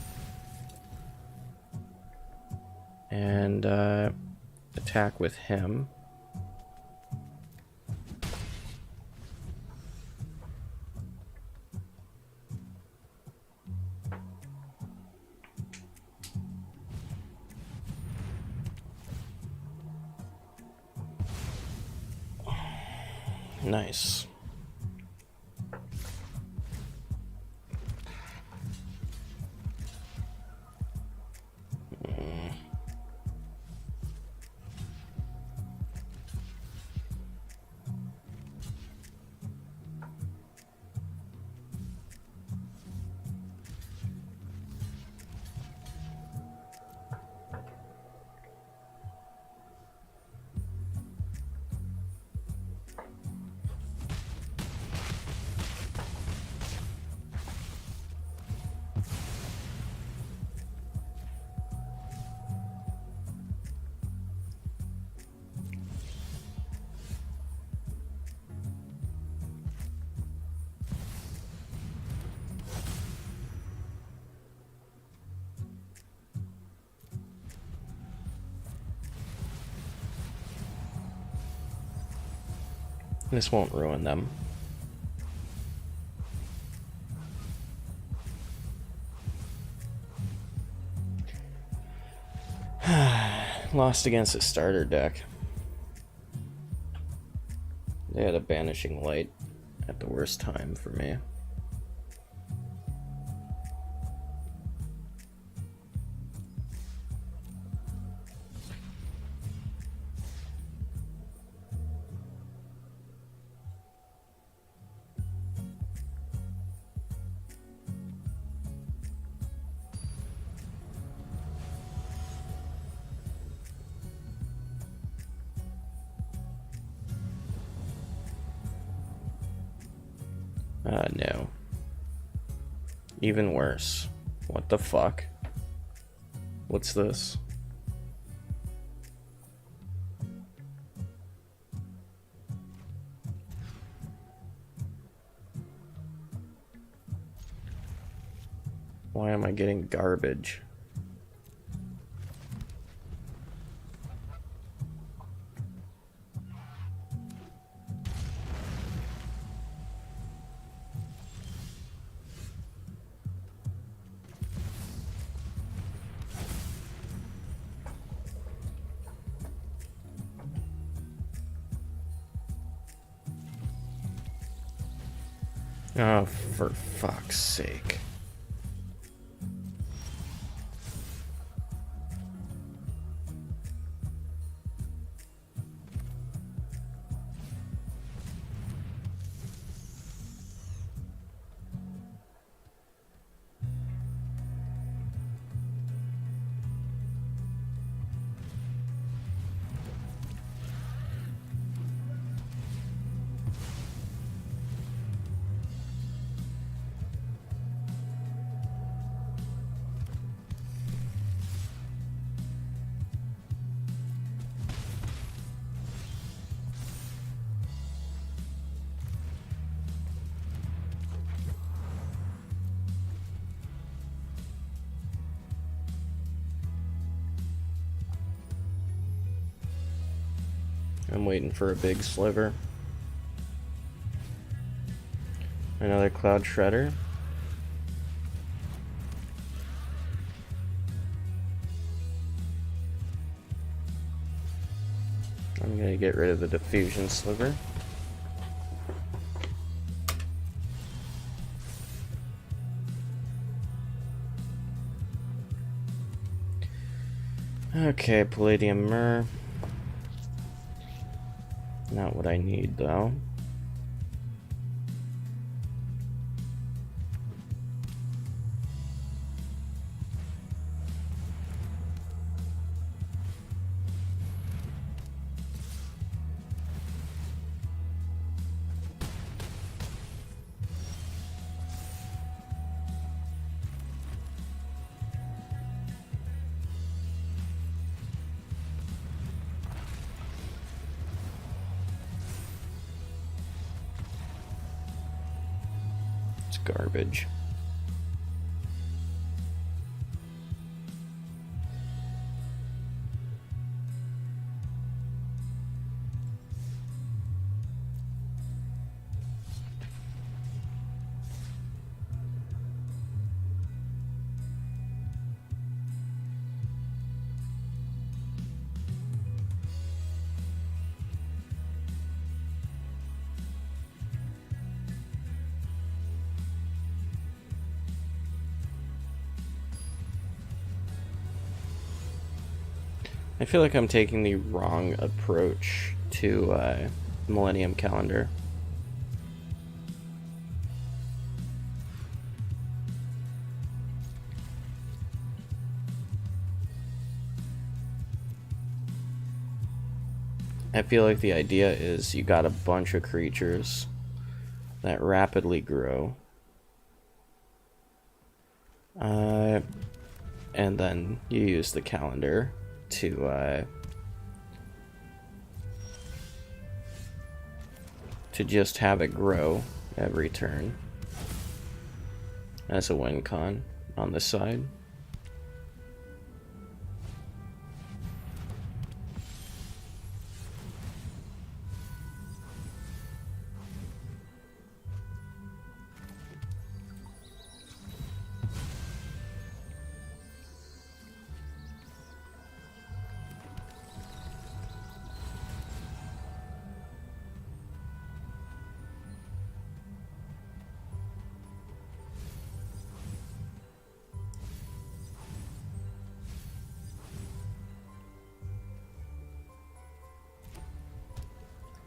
[SPEAKER 1] And attack with him. Nice. This won't ruin them. Lost against a starter deck. They had a Banishing Light at the worst time for me. No. Even worse. What the fuck? What's this? Why am I getting garbage? Oh, for fuck's sake. I'm waiting for a big sliver. Another Cloud Shredder. I'm gonna get rid of the Diffusion Sliver. Okay, Palladium Myrrh. Not what I need, though. It's garbage. I feel like I'm taking the wrong approach to Millennium Calendar. I feel like the idea is you got a bunch of creatures that rapidly grow. And then you use the calendar to just have it grow every turn as a win con on this side.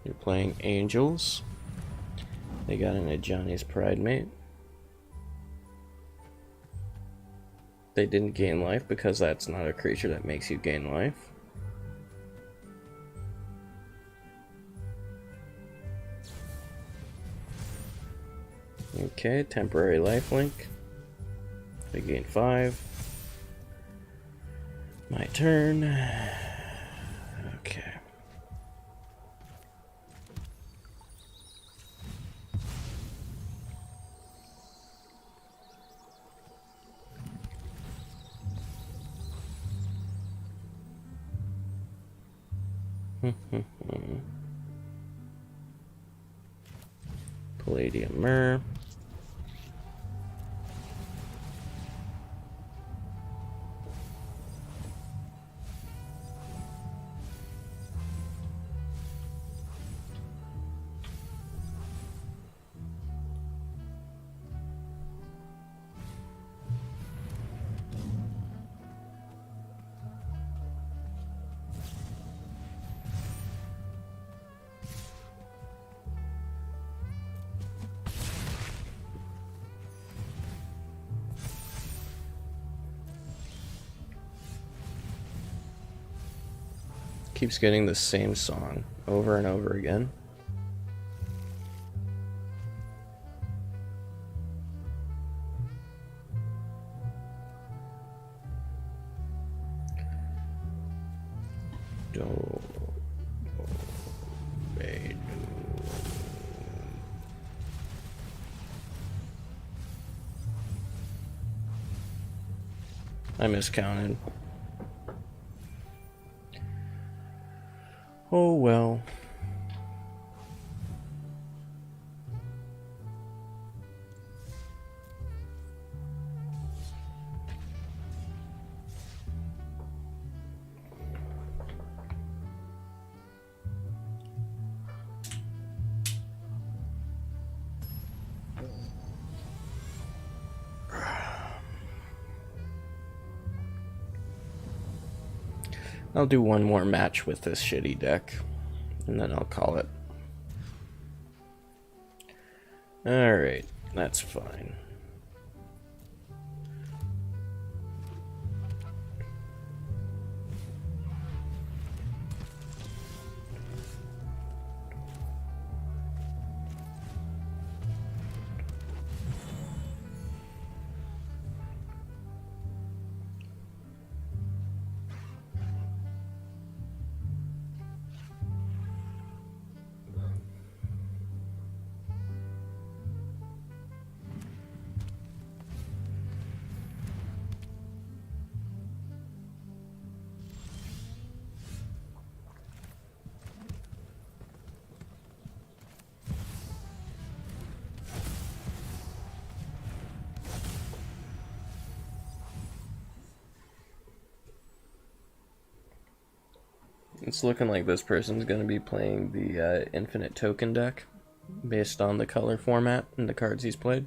[SPEAKER 1] You're playing Angels. They got in a Johnny's Pride Mate. They didn't gain life because that's not a creature that makes you gain life. Okay, temporary lifelink. They gain 5. My turn. Okay. Palladium Myr. Keeps getting the same song over and over again. I miscounted. Oh well. I'll do one more match with this shitty deck, and then I'll call it. Alright, that's fine. It's looking like this person's going to be playing the infinite token deck based on the color format and the cards he's played.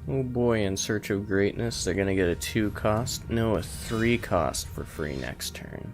[SPEAKER 1] Oh boy, in Search of Greatness, they're gonna get a 2 cost. No, a 3 cost for free next turn.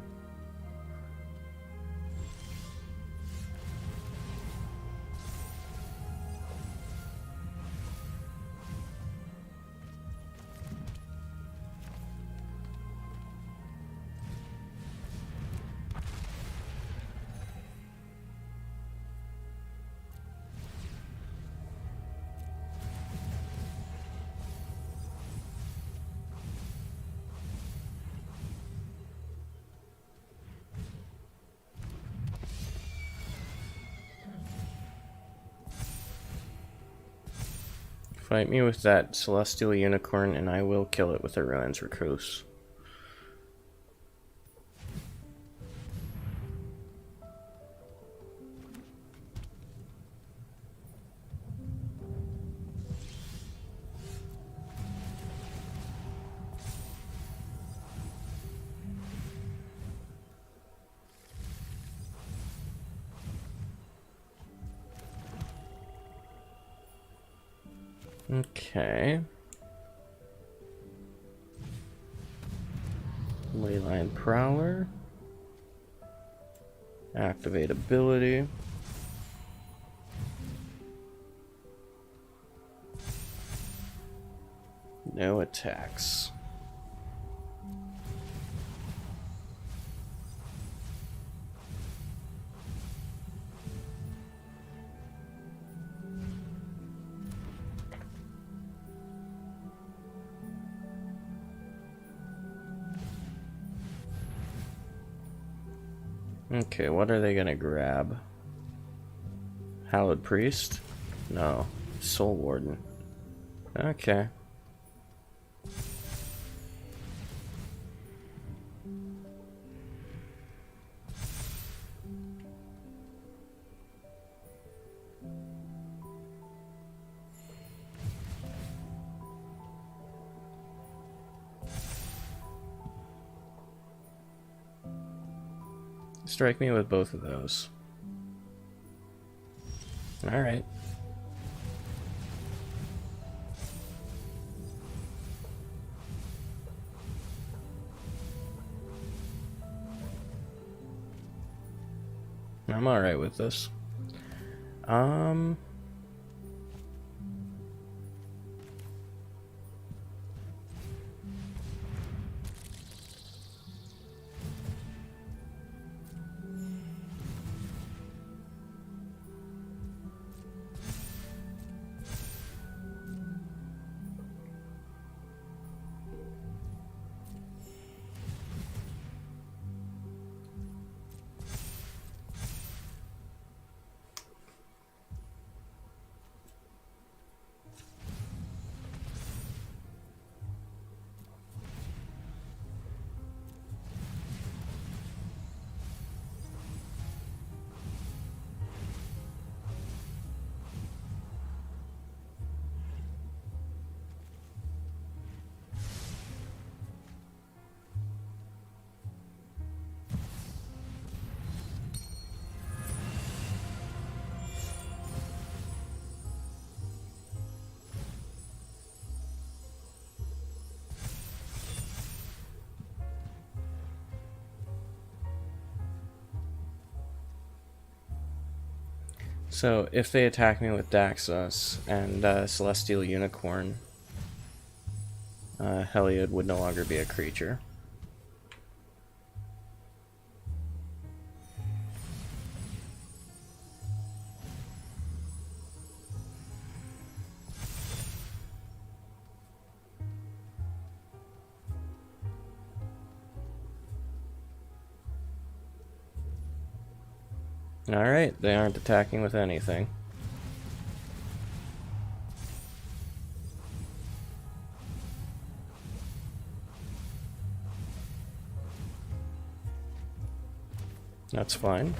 [SPEAKER 1] Fight me with that Celestial Unicorn and I will kill it with a Ruin's Recluse. Okay. Leyline Prowler. Activate ability. No attacks. Okay, what are they gonna grab? Hallowed Priest? No. Soul Warden. Okay. Strike me with both of those. Alright. I'm alright with this. So, if they attack me with Daxos and Celestial Unicorn, Heliod would no longer be a creature. Alright, they aren't attacking with anything. That's fine.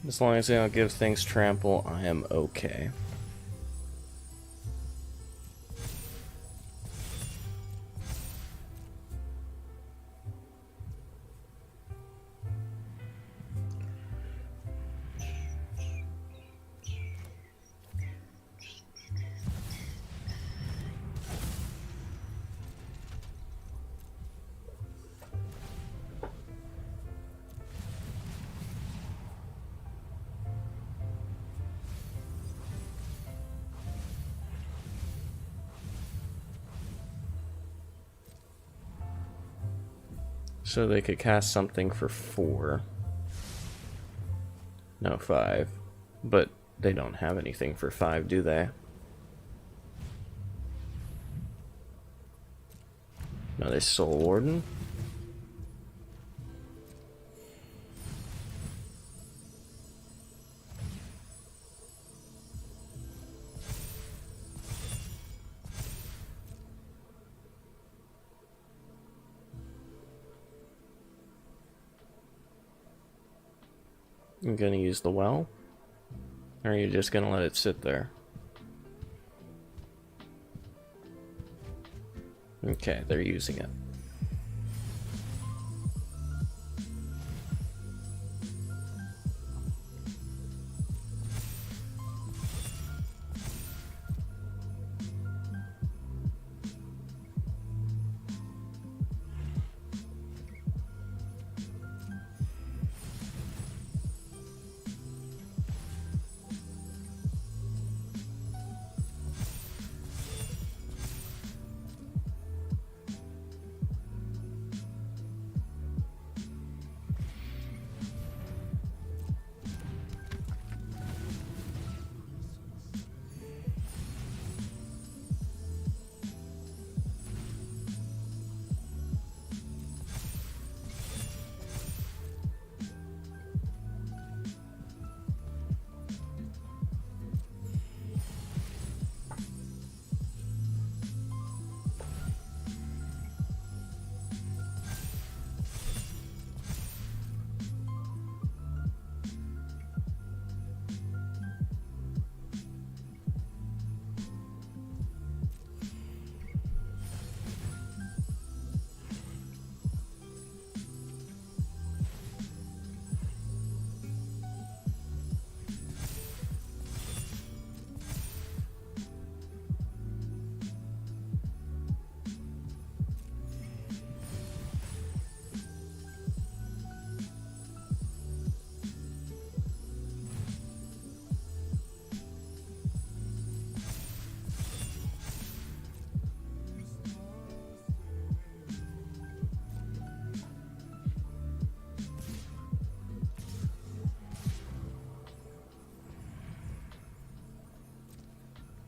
[SPEAKER 1] As long as they don't give things trample, I am okay. So they could cast something for 4. No, 5. But they don't have anything for 5, do they? No, they Soul Warden? I'm gonna use the well? Or are you just gonna let it sit there? Okay, they're using it.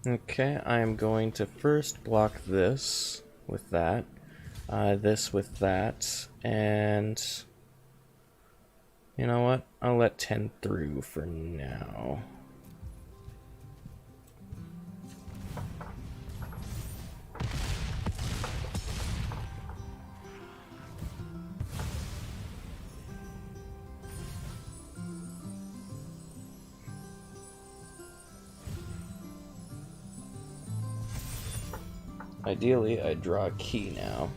[SPEAKER 1] Okay, I am going to first block this with that, this with that, and you know what? I'll let 10 through for now. Ideally, I draw a key now.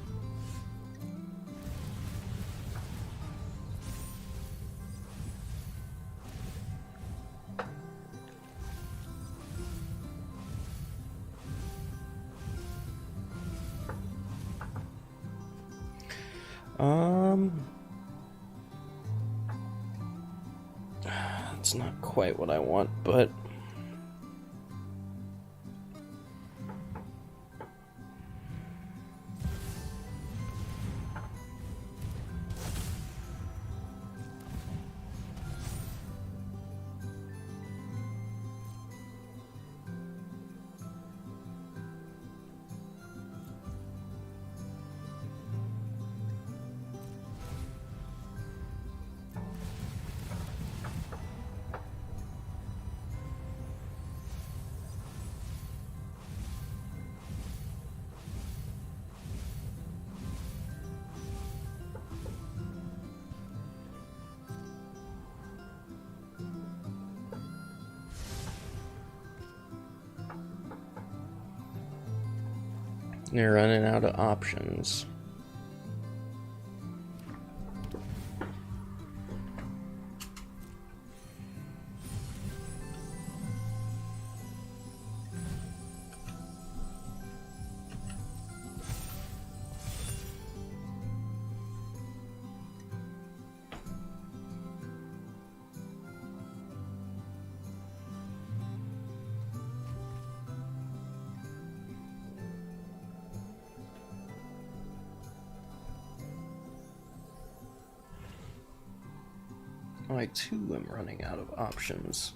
[SPEAKER 1] It's not quite what I want, but They're running out of options. I too am running out of options.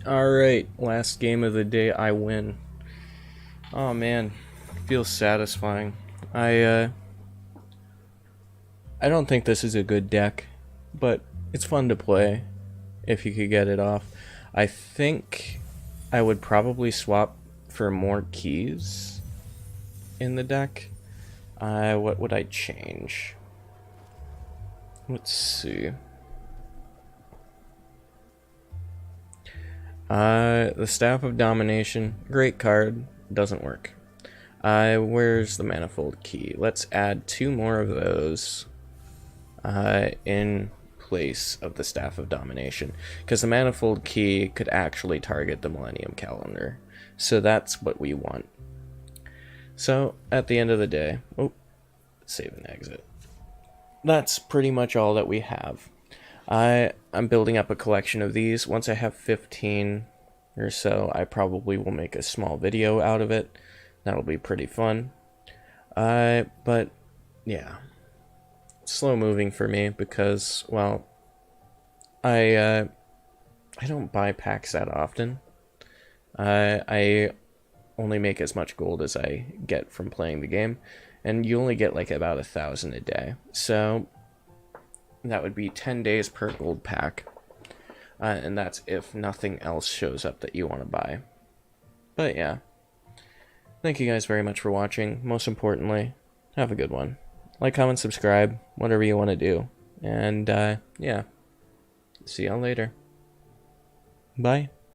[SPEAKER 1] Alright, last game of the day, I win. Oh man, feels satisfying. I don't think this is a good deck, but it's fun to play if you could get it off. I think I would probably swap for more keys in the deck. What would I change? Let's see. The Staff of Domination, great card, doesn't work. Where's the Manifold Key? Let's add 2 more of those in place of the Staff of Domination, because the Manifold Key could actually target the Millennium Calendar, so that's what we want. So, at the end of the day, save and exit. That's pretty much all that we have. I'm building up a collection of these. Once I have 15 or so, I probably will make a small video out of it. That'll be pretty fun. But yeah, slow moving for me because, well, I don't buy packs that often. I only make as much gold as I get from playing the game, and you only get like about 1,000 a day. So that would be 10 days per gold pack. And that's if nothing else shows up that you want to buy. But yeah. Thank you guys very much for watching. Most importantly, have a good one. Like, comment, subscribe, whatever you want to do. And yeah. See y'all later. Bye.